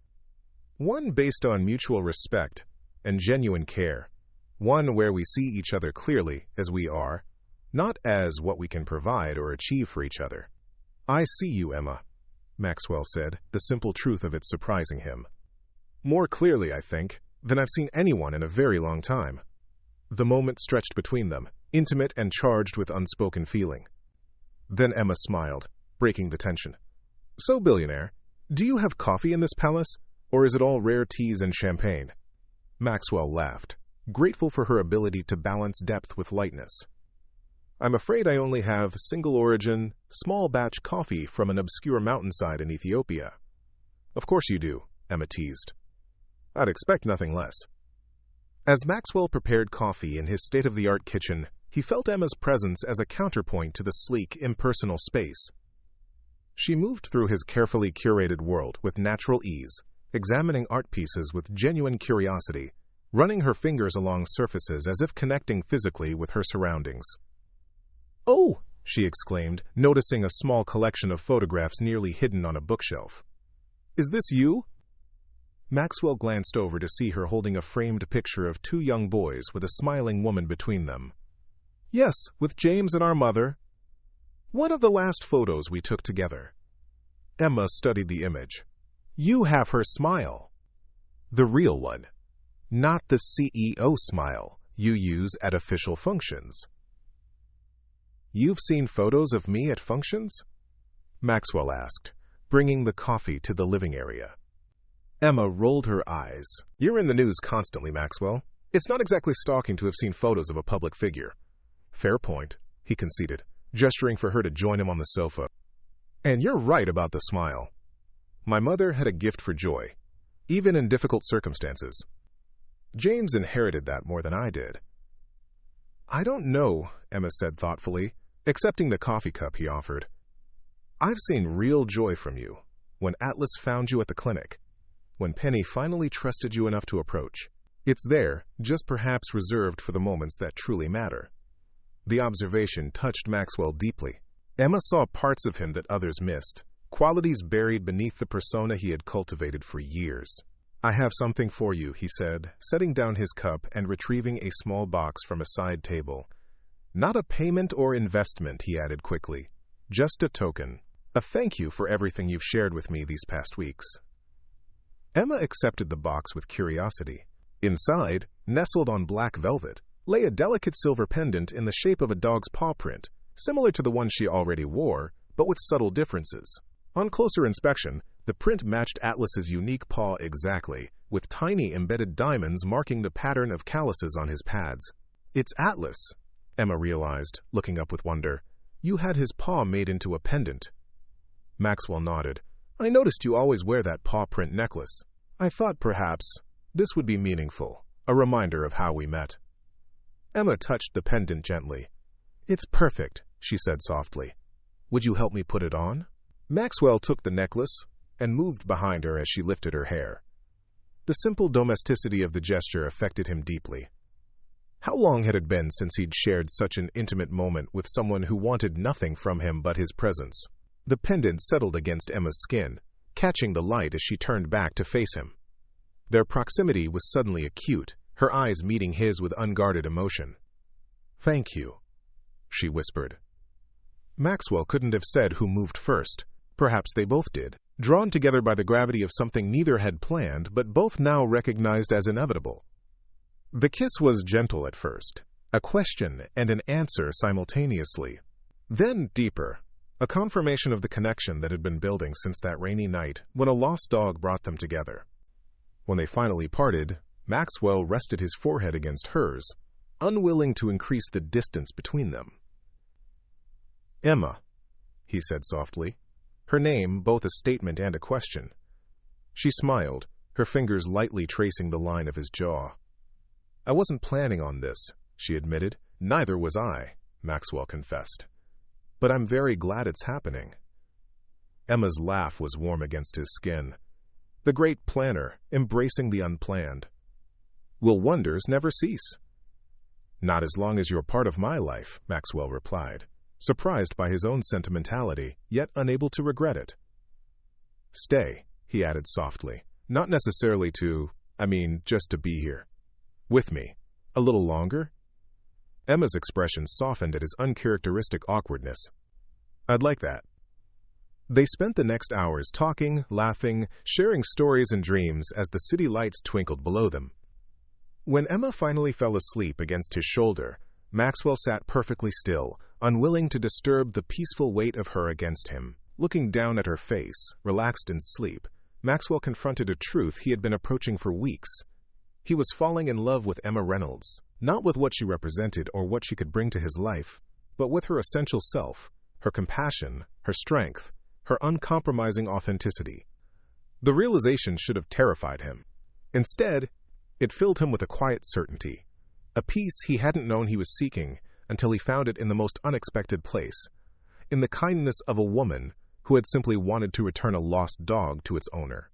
S1: "One based on mutual respect and genuine care. One where we see each other clearly as we are, not as what we can provide or achieve for each other." "I see you, Emma," Maxwell said, the simple truth of it surprising him. "More clearly, I think, than I've seen anyone in a very long time." The moment stretched between them, intimate and charged with unspoken feeling. Then Emma smiled, breaking the tension. "So, Billionaire, Do you have coffee in this palace, or is it all rare teas and champagne? Maxwell laughed, grateful for her ability to balance depth with lightness. I'm afraid I only have single-origin, small-batch coffee from an obscure mountainside in Ethiopia. Of course you do, Emma teased. I'd expect nothing less. As Maxwell prepared coffee in his state-of-the-art kitchen, he felt Emma's presence as a counterpoint to the sleek, impersonal space. She moved through his carefully curated world with natural ease, examining art pieces with genuine curiosity, running her fingers along surfaces as if connecting physically with her surroundings. "Oh!" she exclaimed, noticing a small collection of photographs nearly hidden on a bookshelf. "Is this you?" Maxwell glanced over to see her holding a framed picture of two young boys with a smiling woman between them. "Yes, with James and our mother. One of the last photos we took together." Emma studied the image. "You have her smile. The real one. Not the CEO smile you use at official functions." "You've seen photos of me at functions?" Maxwell asked, bringing the coffee to the living area. Emma rolled her eyes. "You're in the news constantly, Maxwell. It's not exactly stalking to have seen photos of a public figure." "Fair point," he conceded, gesturing for her to join him on the sofa. "And you're right about the smile. My mother had a gift for joy, even in difficult circumstances. James inherited that more than I did." "I don't know," Emma said thoughtfully, accepting the coffee cup he offered. "I've seen real joy from you, when Atlas found you at the clinic, when Penny finally trusted you enough to approach. It's there, just perhaps reserved for the moments that truly matter." The observation touched Maxwell deeply. Emma saw parts of him that others missed, qualities buried beneath the persona he had cultivated for years. "I have something for you," he said, setting down his cup and retrieving a small box from a side table. "Not a payment or investment," he added quickly. "Just a token. A thank you for everything you've shared with me these past weeks." Emma accepted the box with curiosity. Inside, nestled on black velvet, lay a delicate silver pendant in the shape of a dog's paw print, similar to the one she already wore, but with subtle differences. On closer inspection, the print matched Atlas's unique paw exactly, with tiny embedded diamonds marking the pattern of calluses on his pads. "It's Atlas," Emma realized, looking up with wonder. "You had his paw made into a pendant." Maxwell nodded. "I noticed you always wear that paw print necklace. I thought perhaps this would be meaningful, a reminder of how we met." Emma touched the pendant gently. "It's perfect," she said softly. "Would you help me put it on?" Maxwell took the necklace and moved behind her as she lifted her hair. The simple domesticity of the gesture affected him deeply. How long had it been since he'd shared such an intimate moment with someone who wanted nothing from him but his presence? The pendant settled against Emma's skin, catching the light as she turned back to face him. Their proximity was suddenly acute, her eyes meeting his with unguarded emotion. "Thank you," she whispered. Maxwell couldn't have said who moved first. Perhaps they both did, drawn together by the gravity of something neither had planned but both now recognized as inevitable. The kiss was gentle at first, a question and an answer simultaneously. Then deeper, a confirmation of the connection that had been building since that rainy night when a lost dog brought them together. When they finally parted, Maxwell rested his forehead against hers, unwilling to increase the distance between them. "Emma," he said softly, her name both a statement and a question. She smiled, her fingers lightly tracing the line of his jaw. "I wasn't planning on this," she admitted. "Neither was I," Maxwell confessed. "But I'm very glad it's happening." Emma's laugh was warm against his skin. The great planner, embracing the unplanned. "Will wonders never cease?" "Not as long as you're part of my life," Maxwell replied, surprised by his own sentimentality, yet unable to regret it. "Stay," he added softly. "Not necessarily just to be here. With me. A little longer?" Emma's expression softened at his uncharacteristic awkwardness. "I'd like that." They spent the next hours talking, laughing, sharing stories and dreams as the city lights twinkled below them. When Emma finally fell asleep against his shoulder, Maxwell sat perfectly still, unwilling to disturb the peaceful weight of her against him. Looking down at her face, relaxed in sleep, Maxwell confronted a truth he had been approaching for weeks. He was falling in love with Emma Reynolds, not with what she represented or what she could bring to his life, but with her essential self, her compassion, her strength, her uncompromising authenticity. The realization should have terrified him. Instead, it filled him with a quiet certainty, a peace he hadn't known he was seeking until he found it in the most unexpected place, in the kindness of a woman who had simply wanted to return a lost dog to its owner.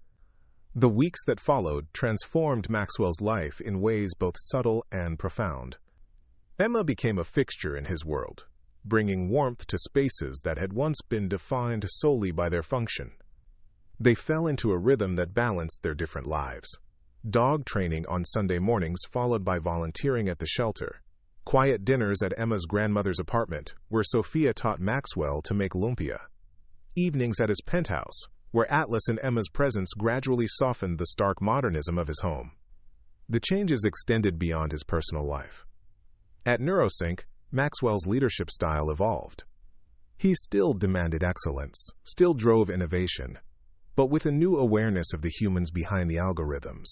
S1: The weeks that followed transformed Maxwell's life in ways both subtle and profound. Emma became a fixture in his world, bringing warmth to spaces that had once been defined solely by their function. They fell into a rhythm that balanced their different lives. Dog training on Sunday mornings followed by volunteering at the shelter. Quiet dinners at Emma's grandmother's apartment, where Sophia taught Maxwell to make lumpia. Evenings at his penthouse, where Atlas and Emma's presence gradually softened the stark modernism of his home. The changes extended beyond his personal life. At NeuroSync, Maxwell's leadership style evolved. He still demanded excellence, still drove innovation, but with a new awareness of the humans behind the algorithms.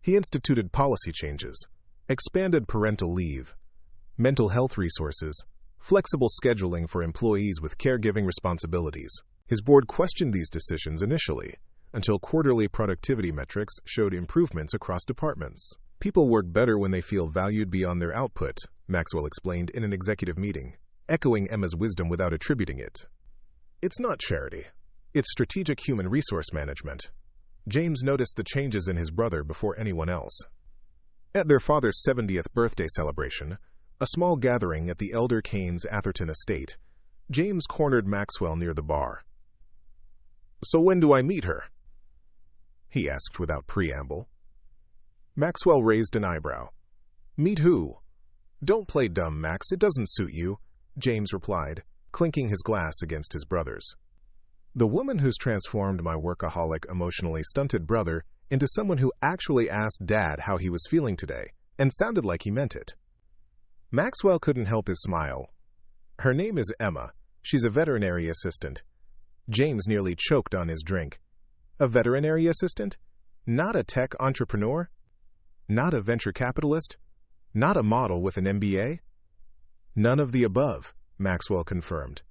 S1: He instituted policy changes, expanded parental leave, mental health resources, flexible scheduling for employees with caregiving responsibilities. His board questioned these decisions initially, until quarterly productivity metrics showed improvements across departments. People work better when they feel valued beyond their output, Maxwell explained in an executive meeting, echoing Emma's wisdom without attributing it. It's not charity. It's strategic human resource management. James noticed the changes in his brother before anyone else. At their father's 70th birthday celebration, a small gathering at the elder Kane's Atherton estate, James cornered Maxwell near the bar. "So when do I meet her?" he asked without preamble. Maxwell raised an eyebrow. "Meet who?" "Don't play dumb, Max. It doesn't suit you," James replied, clinking his glass against his brother's. "The woman who's transformed my workaholic, emotionally stunted brother into someone who actually asked Dad how he was feeling today, and sounded like he meant it." Maxwell couldn't help his smile. "Her name is Emma. She's a veterinary assistant." James nearly choked on his drink. "A veterinary assistant? Not a tech entrepreneur? Not a venture capitalist? Not a model with an MBA?" "None of the above," Maxwell confirmed.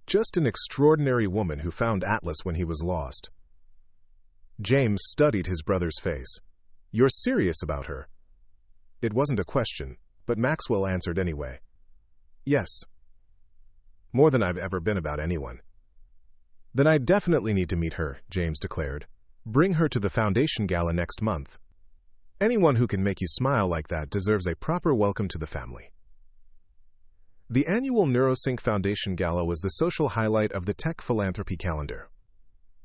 S1: "Just an extraordinary woman who found Atlas when he was lost." James studied his brother's face. "You're serious about her?" It wasn't a question, but Maxwell answered anyway. "Yes. More than I've ever been about anyone." "Then I definitely need to meet her," James declared. "Bring her to the Foundation Gala next month. Anyone who can make you smile like that deserves a proper welcome to the family." The annual NeuroSync Foundation Gala was the social highlight of the tech philanthropy calendar.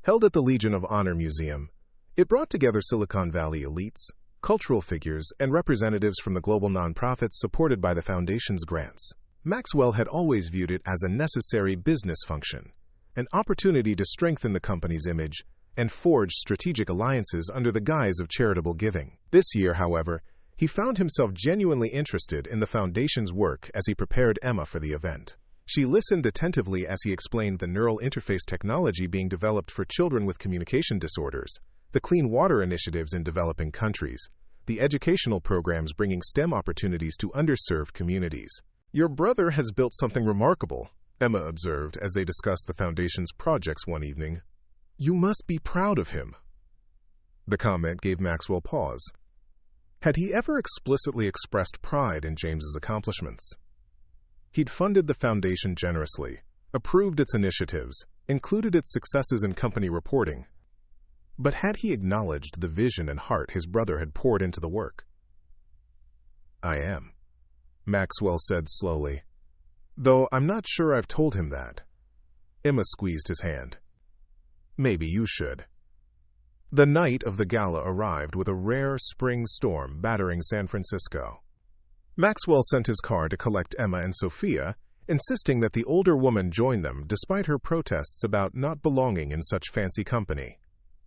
S1: Held at the Legion of Honor Museum, it brought together Silicon Valley elites, cultural figures, and representatives from the global nonprofits supported by the foundation's grants. Maxwell had always viewed it as a necessary business function, an opportunity to strengthen the company's image and forge strategic alliances under the guise of charitable giving. This year, however, he found himself genuinely interested in the foundation's work as he prepared Emma for the event. She listened attentively as he explained the neural interface technology being developed for children with communication disorders, the clean water initiatives in developing countries, the educational programs bringing STEM opportunities to underserved communities. "Your brother has built something remarkable," Emma observed as they discussed the foundation's projects one evening. "You must be proud of him." The comment gave Maxwell pause. Had he ever explicitly expressed pride in James's accomplishments? He'd funded the foundation generously, approved its initiatives, included its successes in company reporting. But had he acknowledged the vision and heart his brother had poured into the work? "I am," Maxwell said slowly. "Though I'm not sure I've told him that." Emma squeezed his hand. "Maybe you should." The night of the gala arrived with a rare spring storm battering San Francisco. Maxwell sent his car to collect Emma and Sophia, insisting that the older woman join them despite her protests about not belonging in such fancy company.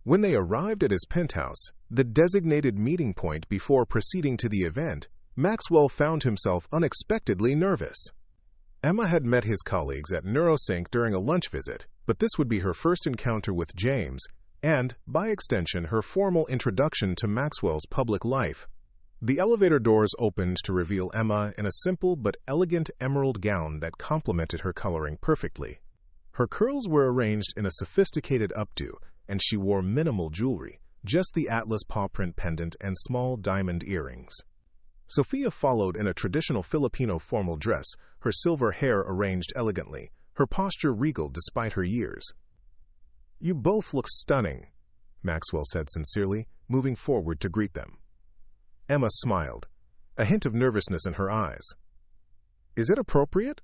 S1: When they arrived at his penthouse, the designated meeting point before proceeding to the event, Maxwell found himself unexpectedly nervous. Emma had met his colleagues at NeuroSync during a lunch visit, But this would be her first encounter with James, and, by extension, her formal introduction to Maxwell's public life. The elevator doors opened to reveal Emma in a simple but elegant emerald gown that complemented her coloring perfectly. Her curls were arranged in a sophisticated updo, and she wore minimal jewelry, just the Atlas paw print pendant and small diamond earrings. Sophia followed in a traditional Filipino formal dress, her silver hair arranged elegantly, her posture regal despite her years. "You both look stunning," Maxwell said sincerely, moving forward to greet them. Emma smiled, a hint of nervousness in her eyes. "Is it appropriate?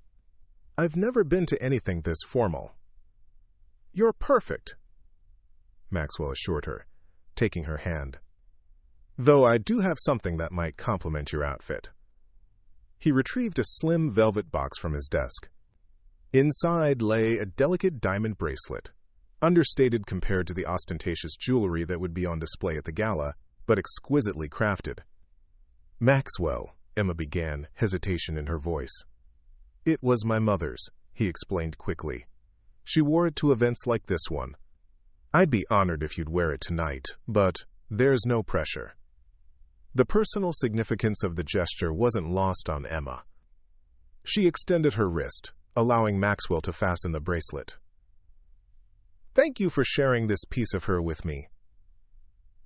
S1: I've never been to anything this formal." "You're perfect," Maxwell assured her, taking her hand. "Though I do have something that might complement your outfit." He retrieved a slim velvet box from his desk. Inside lay a delicate diamond bracelet, understated compared to the ostentatious jewelry that would be on display at the gala, but exquisitely crafted. "Maxwell," Emma began, hesitation in her voice. "It was my mother's," he explained quickly. "She wore it to events like this one. I'd be honored if you'd wear it tonight, but there's no pressure." The personal significance of the gesture wasn't lost on Emma. She extended her wrist, allowing Maxwell to fasten the bracelet. "Thank you for sharing this piece of her with me."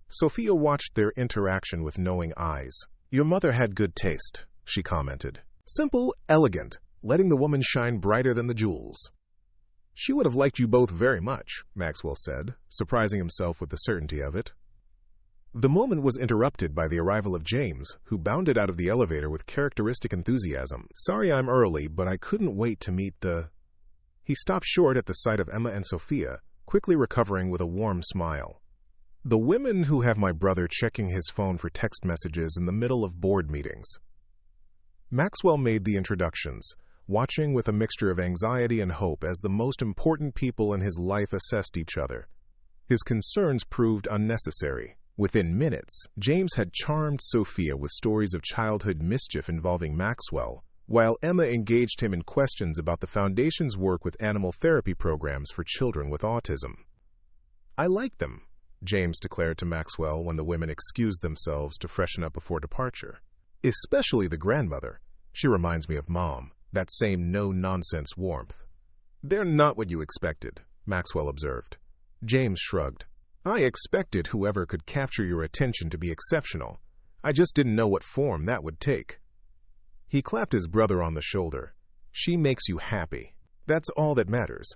S1: Sophia watched their interaction with knowing eyes. "Your mother had good taste," she commented. "Simple, elegant, letting the woman shine brighter than the jewels." "She would have liked you both very much," Maxwell said, surprising himself with the certainty of it. The moment was interrupted by the arrival of James, who bounded out of the elevator with characteristic enthusiasm. "Sorry I'm early, but I couldn't wait to meet the—" He stopped short at the sight of Emma and Sophia, quickly recovering with a warm smile. "The women who have my brother checking his phone for text messages in the middle of board meetings." Maxwell made the introductions, watching with a mixture of anxiety and hope as the most important people in his life assessed each other. His concerns proved unnecessary. Within minutes, James had charmed Sophia with stories of childhood mischief involving Maxwell, while Emma engaged him in questions about the Foundation's work with animal therapy programs for children with autism. "I like them," James declared to Maxwell when the women excused themselves to freshen up before departure. "Especially the grandmother. She reminds me of Mom, that same no-nonsense warmth." "They're not what you expected," Maxwell observed. James shrugged. "I expected whoever could capture your attention to be exceptional. I just didn't know what form that would take." He clapped his brother on the shoulder. "She makes you happy. That's all that matters."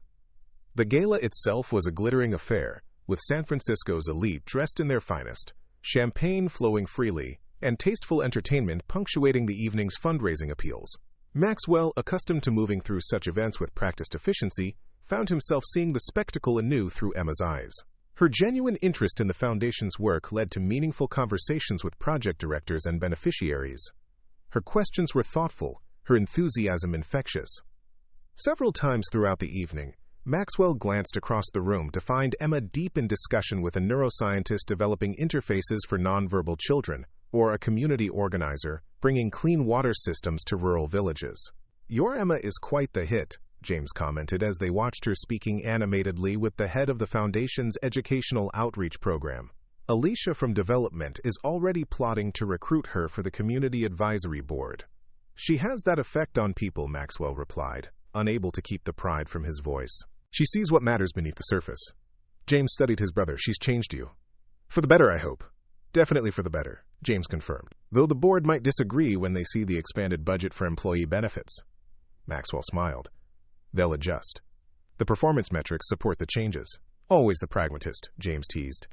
S1: The gala itself was a glittering affair, with San Francisco's elite dressed in their finest, champagne flowing freely, and tasteful entertainment punctuating the evening's fundraising appeals. Maxwell, accustomed to moving through such events with practiced efficiency, found himself seeing the spectacle anew through Emma's eyes. Her genuine interest in the Foundation's work led to meaningful conversations with project directors and beneficiaries. Her questions were thoughtful, her enthusiasm infectious. Several times throughout the evening, Maxwell glanced across the room to find Emma deep in discussion with a neuroscientist developing interfaces for nonverbal children, or a community organizer bringing clean water systems to rural villages. "Your Emma is quite the hit," James commented as they watched her speaking animatedly with the head of the Foundation's educational outreach program. "Alicia from Development is already plotting to recruit her for the Community Advisory Board." "She has that effect on people," Maxwell replied, unable to keep the pride from his voice. "She sees what matters beneath the surface." James studied his brother. "She's changed you." "For the better, I hope." "Definitely for the better," James confirmed. "Though the board might disagree when they see the expanded budget for employee benefits." Maxwell smiled. "They'll adjust. The performance metrics support the changes." "Always the pragmatist," James teased.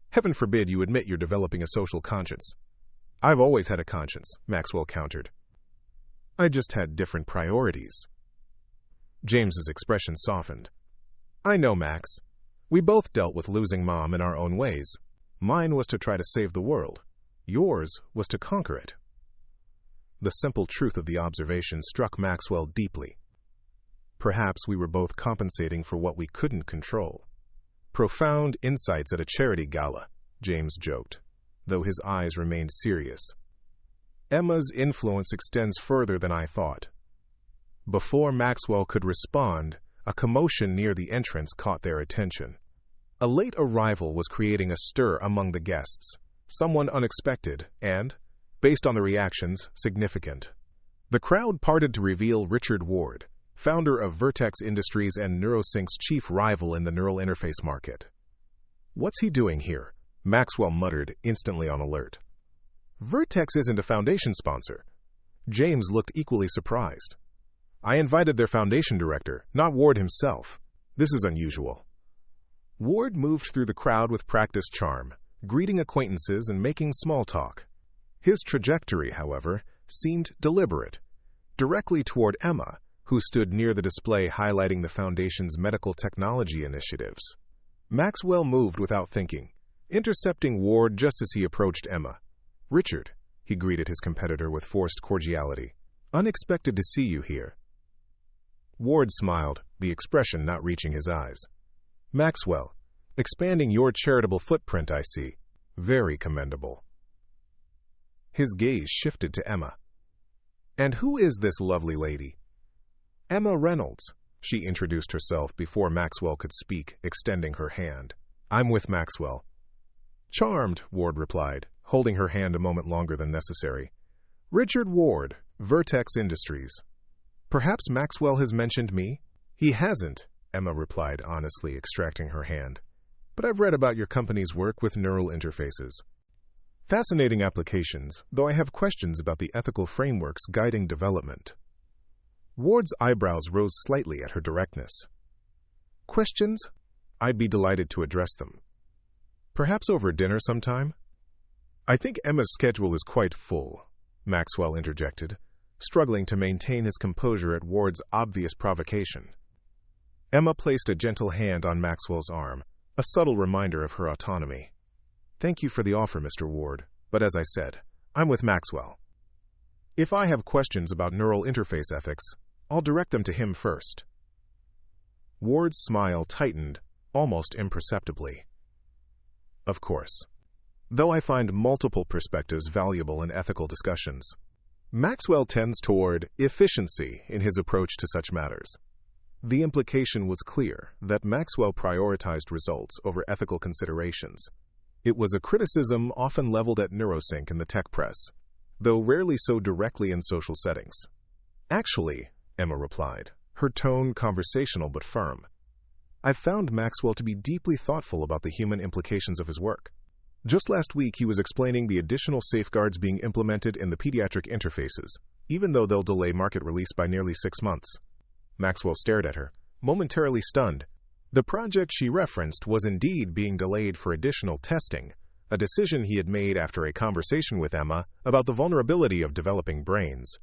S1: "Heaven forbid you admit you're developing a social conscience." "I've always had a conscience," Maxwell countered. "I just had different priorities." James's expression softened. "I know, Max. We both dealt with losing Mom in our own ways. Mine was to try to save the world. Yours was to conquer it." The simple truth of the observation struck Maxwell deeply. Perhaps we were both compensating for what we couldn't control. "Profound insights at a charity gala," James joked, though his eyes remained serious. "Emma's influence extends further than I thought." Before Maxwell could respond, A commotion near the entrance caught their attention. A late arrival was creating a stir among the guests, someone unexpected and, based on the reactions, significant. The crowd parted to reveal Richard Ward, founder of Vertex Industries and NeuroSync's chief rival in the neural interface market. "What's he doing here?" Maxwell muttered, instantly on alert. "Vertex isn't a foundation sponsor." James looked equally surprised. "I invited their foundation director, not Ward himself. This is unusual." Ward moved through the crowd with practiced charm, greeting acquaintances and making small talk. His trajectory, however, seemed deliberate, directly toward Emma, who stood near the display highlighting the Foundation's medical technology initiatives. Maxwell moved without thinking, intercepting Ward just as he approached Emma. "Richard," he greeted his competitor with forced cordiality. "Unexpected to see you here." Ward smiled, the expression not reaching his eyes. "Maxwell, expanding your charitable footprint, I see. Very commendable." His gaze shifted to Emma. "And who is this lovely lady?" "Emma Reynolds," she introduced herself before Maxwell could speak, extending her hand. "I'm with Maxwell." "Charmed," Ward replied, holding her hand a moment longer than necessary. "Richard Ward, Vertex Industries. Perhaps Maxwell has mentioned me?" "He hasn't," Emma replied honestly, extracting her hand. "But I've read about your company's work with neural interfaces. Fascinating applications, though I have questions about the ethical frameworks guiding development." Ward's eyebrows rose slightly at her directness. "Questions? I'd be delighted to address them. Perhaps over dinner sometime?" "I think Emma's schedule is quite full," Maxwell interjected, struggling to maintain his composure at Ward's obvious provocation. Emma placed a gentle hand on Maxwell's arm, a subtle reminder of her autonomy. "Thank you for the offer, Mr. Ward, but as I said, I'm with Maxwell. If I have questions about neural interface ethics, I'll direct them to him first." Ward's smile tightened, almost imperceptibly. "Of course. Though I find multiple perspectives valuable in ethical discussions. Maxwell tends toward efficiency in his approach to such matters." The implication was clear that Maxwell prioritized results over ethical considerations. It was a criticism often leveled at NeuroSync in the tech press, though rarely so directly in social settings. "Actually," Emma replied, her tone conversational but firm, "I've found Maxwell to be deeply thoughtful about the human implications of his work. Just last week he was explaining the additional safeguards being implemented in the pediatric interfaces, even though they'll delay market release by nearly 6 months. Maxwell stared at her, momentarily stunned. The project she referenced was indeed being delayed for additional testing, a decision he had made after a conversation with Emma about the vulnerability of developing brains.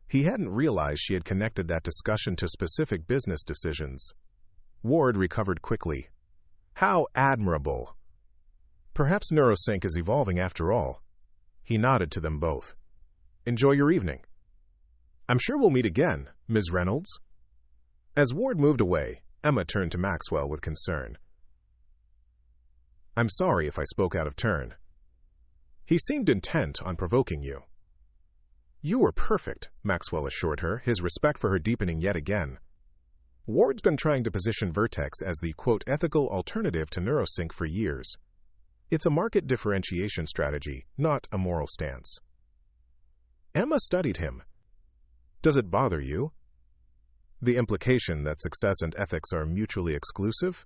S1: He hadn't realized she had connected that discussion to specific business decisions. Ward recovered quickly. "How admirable! Perhaps NeuroSync is evolving after all." He nodded to them both. "Enjoy your evening." "I'm sure we'll meet again, Ms. Reynolds." As Ward moved away, Emma turned to Maxwell with concern. "I'm sorry if I spoke out of turn. He seemed intent on provoking you." "You were perfect," Maxwell assured her, his respect for her deepening yet again. "Ward's been trying to position Vertex as the, quote, ethical alternative to NeuroSync for years. It's a market differentiation strategy, not a moral stance." Emma studied him. "Does it bother you?" "The implication that success and ethics are mutually exclusive?"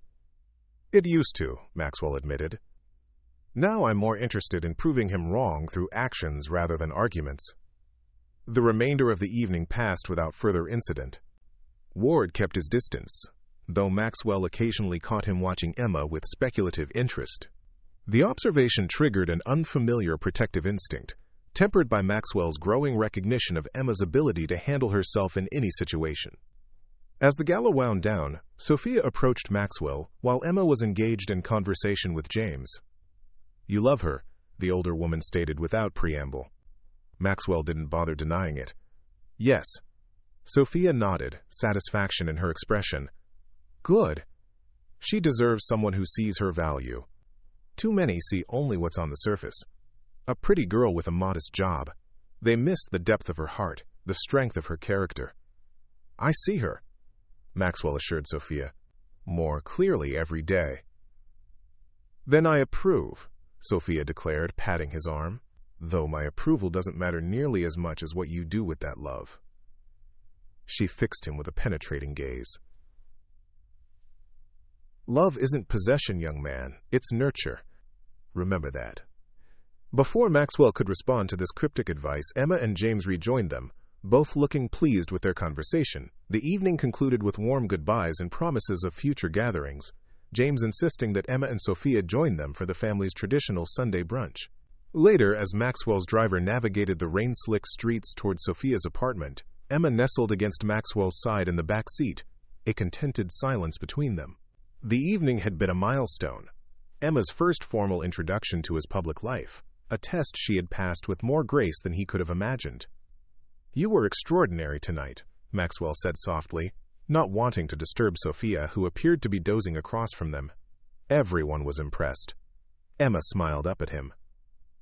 S1: "It used to," Maxwell admitted. "Now I'm more interested in proving him wrong through actions rather than arguments." The remainder of the evening passed without further incident. Ward kept his distance, though Maxwell occasionally caught him watching Emma with speculative interest. The observation triggered an unfamiliar protective instinct, tempered by Maxwell's growing recognition of Emma's ability to handle herself in any situation. As the gala wound down, Sophia approached Maxwell while Emma was engaged in conversation with James. "You love her," the older woman stated without preamble. Maxwell didn't bother denying it. "Yes." Sophia nodded, satisfaction in her expression. "Good. She deserves someone who sees her value. Too many see only what's on the surface. A pretty girl with a modest job. They miss the depth of her heart, the strength of her character." "I see her." Maxwell assured Sophia. More clearly every day. Then I approve, Sophia declared, patting his arm. Though my approval doesn't matter nearly as much as what you do with that love. She fixed him with a penetrating gaze. Love isn't possession, young man. It's nurture. Remember that. Before Maxwell could respond to this cryptic advice, Emma and James rejoined them, both looking pleased with their conversation. The evening concluded with warm goodbyes and promises of future gatherings, James insisting that Emma and Sophia join them for the family's traditional Sunday brunch. Later, as Maxwell's driver navigated the rain-slick streets toward Sophia's apartment, Emma nestled against Maxwell's side in the back seat, a contented silence between them. The evening had been a milestone, Emma's first formal introduction to his public life, a test she had passed with more grace than he could have imagined. You were extraordinary tonight, Maxwell said softly, not wanting to disturb Sophia, who appeared to be dozing across from them. Everyone was impressed. Emma smiled up at him.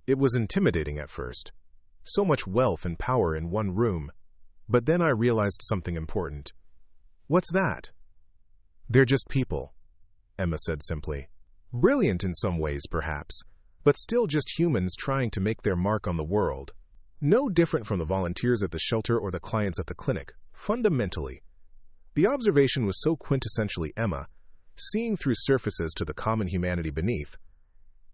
S1: It was intimidating at first. So much wealth and power in one room. But then I realized something important. What's that? They're just people, Emma said simply. Brilliant in some ways, perhaps, but still just humans trying to make their mark on the world. No different from the volunteers at the shelter or the clients at the clinic, fundamentally. The observation was so quintessentially Emma, seeing through surfaces to the common humanity beneath,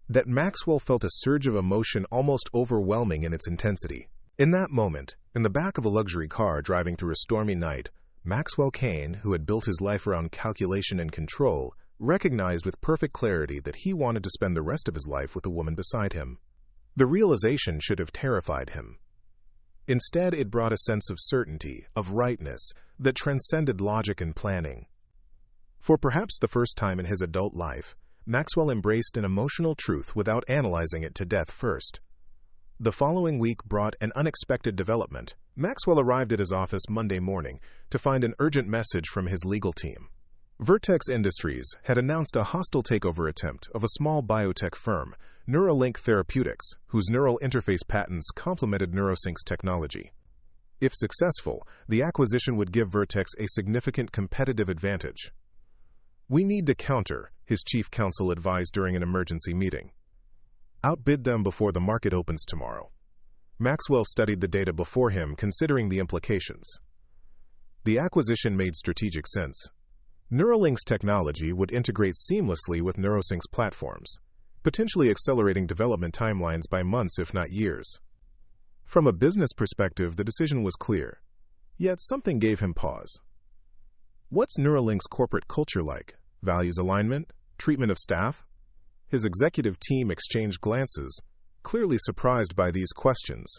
S1: that Maxwell felt a surge of emotion almost overwhelming in its intensity. In that moment, in the back of a luxury car driving through a stormy night, Maxwell Kane, who had built his life around calculation and control, recognized with perfect clarity that he wanted to spend the rest of his life with the woman beside him. The realization should have terrified him. Instead, it brought a sense of certainty, of rightness, that transcended logic and planning. For perhaps the first time in his adult life, Maxwell embraced an emotional truth without analyzing it to death first. The following week brought an unexpected development. Maxwell arrived at his office Monday morning to find an urgent message from his legal team. Vertex Industries had announced a hostile takeover attempt of a small biotech firm, NeuroLink Therapeutics, whose neural interface patents complemented NeuroSync's technology. If successful, the acquisition would give Vertex a significant competitive advantage. We need to counter, his chief counsel advised during an emergency meeting. Outbid them before the market opens tomorrow. Maxwell studied the data before him, considering the implications. The acquisition made strategic sense. NeuroLink's technology would integrate seamlessly with NeuroSync's platforms, potentially accelerating development timelines by months if not years. From a business perspective, the decision was clear, yet something gave him pause. What's NeuroLink's corporate culture like? Values alignment? Treatment of staff? His executive team exchanged glances, clearly surprised by these questions.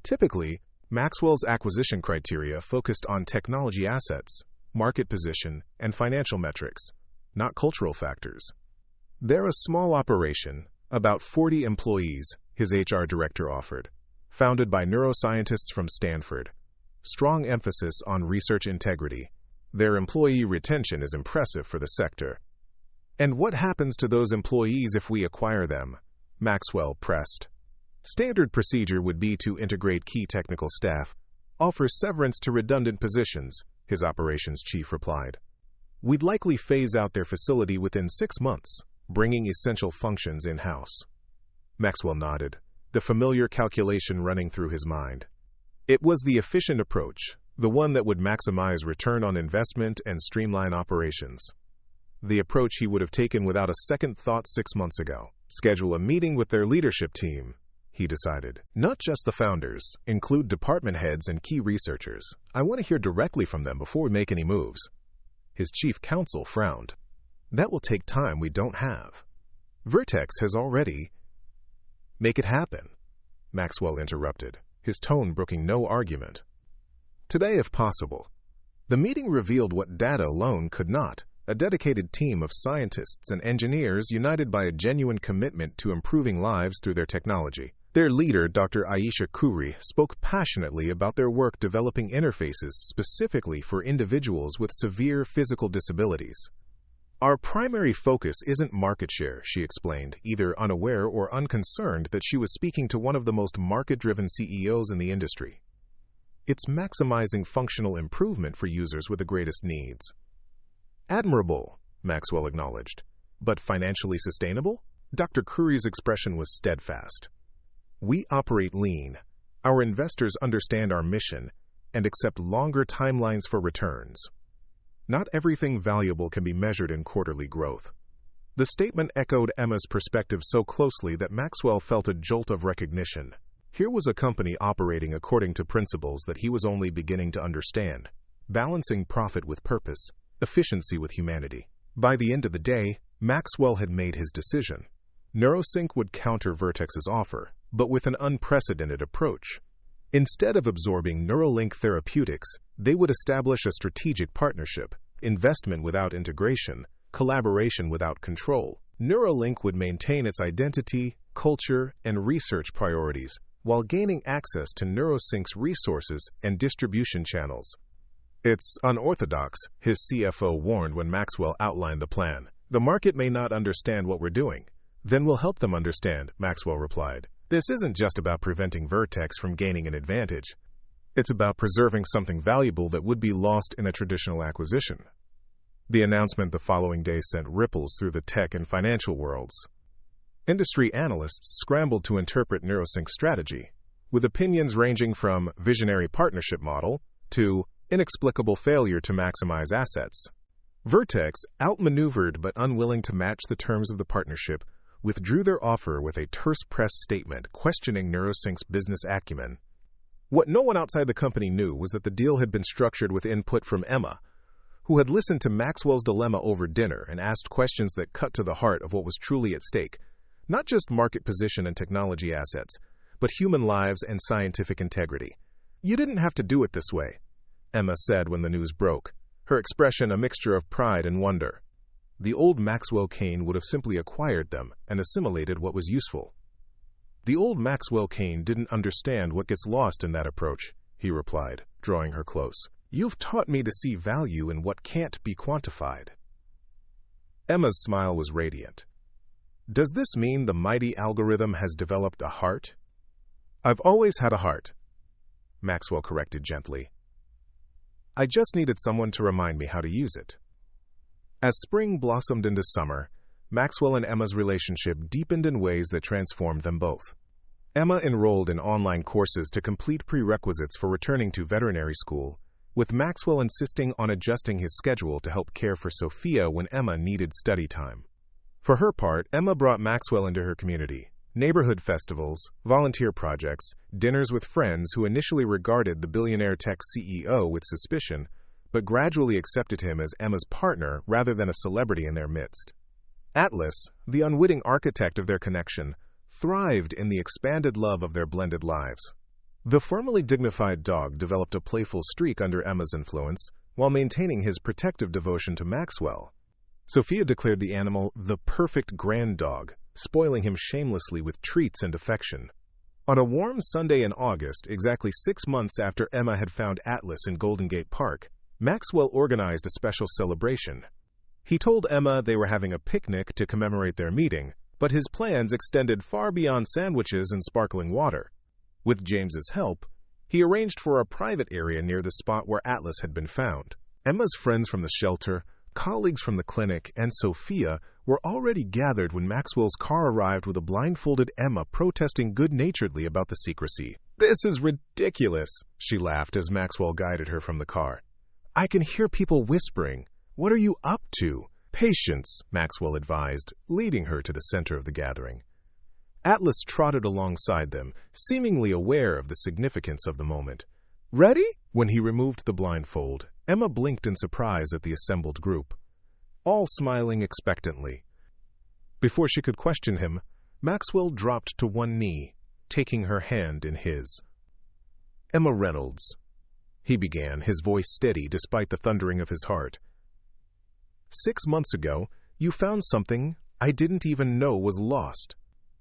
S1: Typically, Maxwell's acquisition criteria focused on technology assets, market position, and financial metrics, not cultural factors. They're a small operation, about 40 employees, his HR director offered, founded by neuroscientists from Stanford. Strong emphasis on research integrity. Their employee retention is impressive for the sector. And what happens to those employees if we acquire them? Maxwell pressed. Standard procedure would be to integrate key technical staff, offer severance to redundant positions, his operations chief replied. We'd likely phase out their facility within 6 months, bringing essential functions in-house. Maxwell nodded, the familiar calculation running through his mind. It was the efficient approach, the one that would maximize return on investment and streamline operations. The approach he would have taken without a second thought 6 months ago. Schedule a meeting with their leadership team, he decided. Not just the founders, include department heads and key researchers. I want to hear directly from them before we make any moves. His chief counsel frowned. That will take time we don't have. Vertex has already... Make it happen, Maxwell interrupted, his tone brooking no argument. Today, if possible. The meeting revealed what data alone could not. A dedicated team of scientists and engineers united by a genuine commitment to improving lives through their technology. Their leader, Dr. Aisha Khoury, spoke passionately about their work developing interfaces specifically for individuals with severe physical disabilities. Our primary focus isn't market share, she explained, either unaware or unconcerned that she was speaking to one of the most market-driven CEOs in the industry. It's maximizing functional improvement for users with the greatest needs. Admirable, Maxwell acknowledged. But financially sustainable? Dr. Curry's expression was steadfast. We operate lean. Our investors understand our mission and accept longer timelines for returns. Not everything valuable can be measured in quarterly growth. The statement echoed Emma's perspective so closely that Maxwell felt a jolt of recognition. Here was a company operating according to principles that he was only beginning to understand, balancing profit with purpose, efficiency with humanity. By the end of the day, Maxwell had made his decision. NeuroSync would counter Vertex's offer, but with an unprecedented approach. Instead of absorbing Neuralink Therapeutics, they would establish a strategic partnership, investment without integration, collaboration without control. Neuralink would maintain its identity, culture, and research priorities, while gaining access to NeuroSync's resources and distribution channels. It's unorthodox, his CFO warned when Maxwell outlined the plan. The market may not understand what we're doing. Then we'll help them understand, Maxwell replied. This isn't just about preventing Vertex from gaining an advantage. It's about preserving something valuable that would be lost in a traditional acquisition. The announcement the following day sent ripples through the tech and financial worlds. Industry analysts scrambled to interpret NeuroSync's strategy, with opinions ranging from visionary partnership model to inexplicable failure to maximize assets. Vertex, outmaneuvered but unwilling to match the terms of the partnership, withdrew their offer with a terse press statement questioning NeuroSync's business acumen. What no one outside the company knew was that the deal had been structured with input from Emma, who had listened to Maxwell's dilemma over dinner and asked questions that cut to the heart of what was truly at stake. Not just market position and technology assets, but human lives and scientific integrity. You didn't have to do it this way, Emma said when the news broke, her expression a mixture of pride and wonder. The old Maxwell Kane would have simply acquired them and assimilated what was useful. The old Maxwell Kane didn't understand what gets lost in that approach, he replied, drawing her close. You've taught me to see value in what can't be quantified. Emma's smile was radiant. Does this mean the mighty algorithm has developed a heart? I've always had a heart, Maxwell corrected gently. I just needed someone to remind me how to use it. As spring blossomed into summer, Maxwell and Emma's relationship deepened in ways that transformed them both. Emma enrolled in online courses to complete prerequisites for returning to veterinary school, with Maxwell insisting on adjusting his schedule to help care for Sophia when Emma needed study time. For her part, Emma brought Maxwell into her community. Neighborhood festivals, volunteer projects, dinners with friends who initially regarded the billionaire tech CEO with suspicion, but gradually accepted him as Emma's partner rather than a celebrity in their midst. Atlas, the unwitting architect of their connection, thrived in the expanded love of their blended lives. The formerly dignified dog developed a playful streak under Emma's influence, while maintaining his protective devotion to Maxwell. Sophia declared the animal the perfect grand dog, spoiling him shamelessly with treats and affection. On a warm Sunday in August, exactly 6 months after Emma had found Atlas in Golden Gate Park, Maxwell organized a special celebration. He told Emma they were having a picnic to commemorate their meeting, but his plans extended far beyond sandwiches and sparkling water. With James's help, he arranged for a private area near the spot where Atlas had been found. Emma's friends from the shelter, colleagues from the clinic, and Sophia were already gathered when Maxwell's car arrived with a blindfolded Emma protesting good-naturedly about the secrecy. "This is ridiculous," she laughed as Maxwell guided her from the car. "I can hear people whispering. What are you up to?" "Patience," Maxwell advised, leading her to the center of the gathering. Atlas trotted alongside them, seemingly aware of the significance of the moment. "Ready?" When he removed the blindfold, Emma blinked in surprise at the assembled group, all smiling expectantly. Before she could question him, Maxwell dropped to one knee, taking her hand in his. "Emma Reynolds," he began, his voice steady despite the thundering of his heart. "6 months ago, you found something I didn't even know was lost.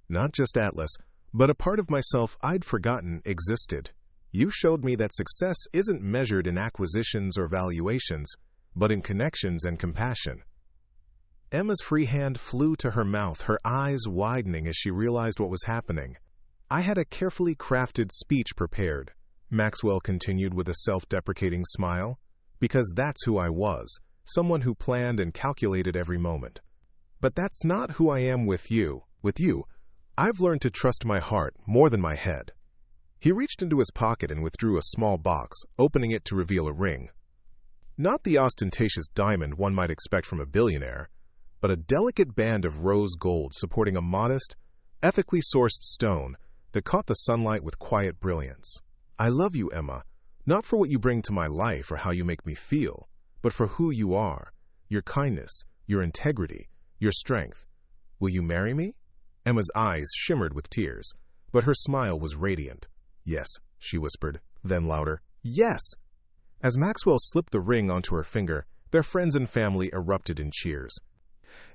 S1: Not just Atlas, but a part of myself I'd forgotten existed. You showed me that success isn't measured in acquisitions or valuations, but in connections and compassion." Emma's free hand flew to her mouth, her eyes widening as she realized what was happening. "I had a carefully crafted speech prepared," Maxwell continued with a self-deprecating smile, "because that's who I was. someone who planned and calculated every moment. But that's not who I am with you. With you, I've learned to trust my heart more than my head. He reached into his pocket and withdrew a small box, opening it to reveal a ring. Not the ostentatious diamond one might expect from a billionaire, but a delicate band of rose gold supporting a modest, ethically sourced stone that caught the sunlight with quiet brilliance. I love you, Emma, not for what you bring to my life or how you make me feel, but for who you are, your kindness, your integrity, your strength. Will you marry me? Emma's eyes shimmered with tears, but her smile was radiant. Yes, she whispered, then louder, yes! As Maxwell slipped the ring onto her finger, their friends and family erupted in cheers.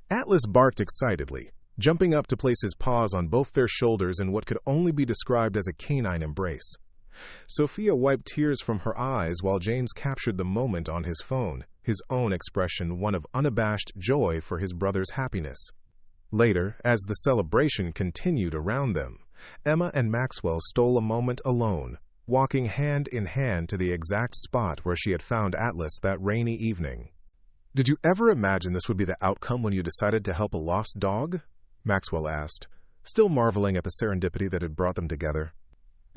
S1: Atlas barked excitedly, jumping up to place his paws on both their shoulders in what could only be described as a canine embrace. Sophia wiped tears from her eyes while James captured the moment on his phone, his own expression one of unabashed joy for his brother's happiness. Later, as the celebration continued around them, Emma and Maxwell stole a moment alone, walking hand in hand to the exact spot where she had found Atlas that rainy evening. "Did you ever imagine this would be the outcome when you decided to help a lost dog?" Maxwell asked, still marveling at the serendipity that had brought them together.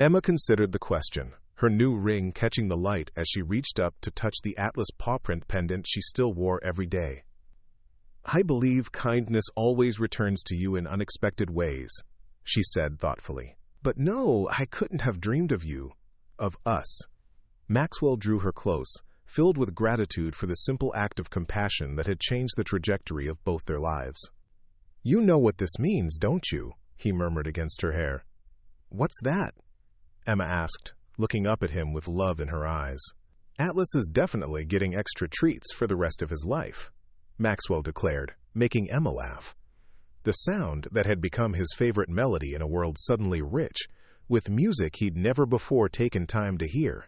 S1: Emma considered the question, her new ring catching the light as she reached up to touch the Atlas paw print pendant she still wore every day. "I believe kindness always returns to you in unexpected ways," she said thoughtfully. "But no, I couldn't have dreamed of you, of us." Maxwell drew her close, filled with gratitude for the simple act of compassion that had changed the trajectory of both their lives. "You know what this means, don't you?" he murmured against her hair. "What's that?" Emma asked, looking up at him with love in her eyes. "Atlas is definitely getting extra treats for the rest of his life," Maxwell declared, making Emma laugh. The sound that had become his favorite melody in a world suddenly rich, with music he'd never before taken time to hear.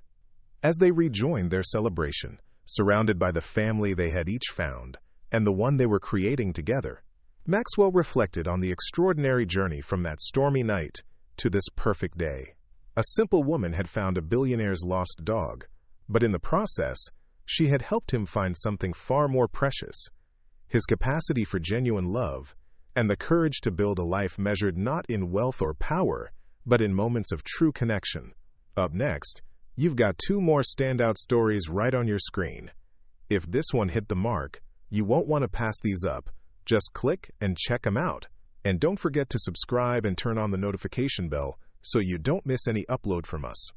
S1: As they rejoined their celebration, surrounded by the family they had each found, and the one they were creating together, Maxwell reflected on the extraordinary journey from that stormy night to this perfect day. A simple woman had found a billionaire's lost dog, but in the process, she had helped him find something far more precious: his capacity for genuine love, and the courage to build a life measured not in wealth or power, but in moments of true connection. Up next, you've got two more standout stories right on your screen. If this one hit the mark, you won't want to pass these up. Just click and check them out. And don't forget to subscribe and turn on the notification bell so you don't miss any upload from us.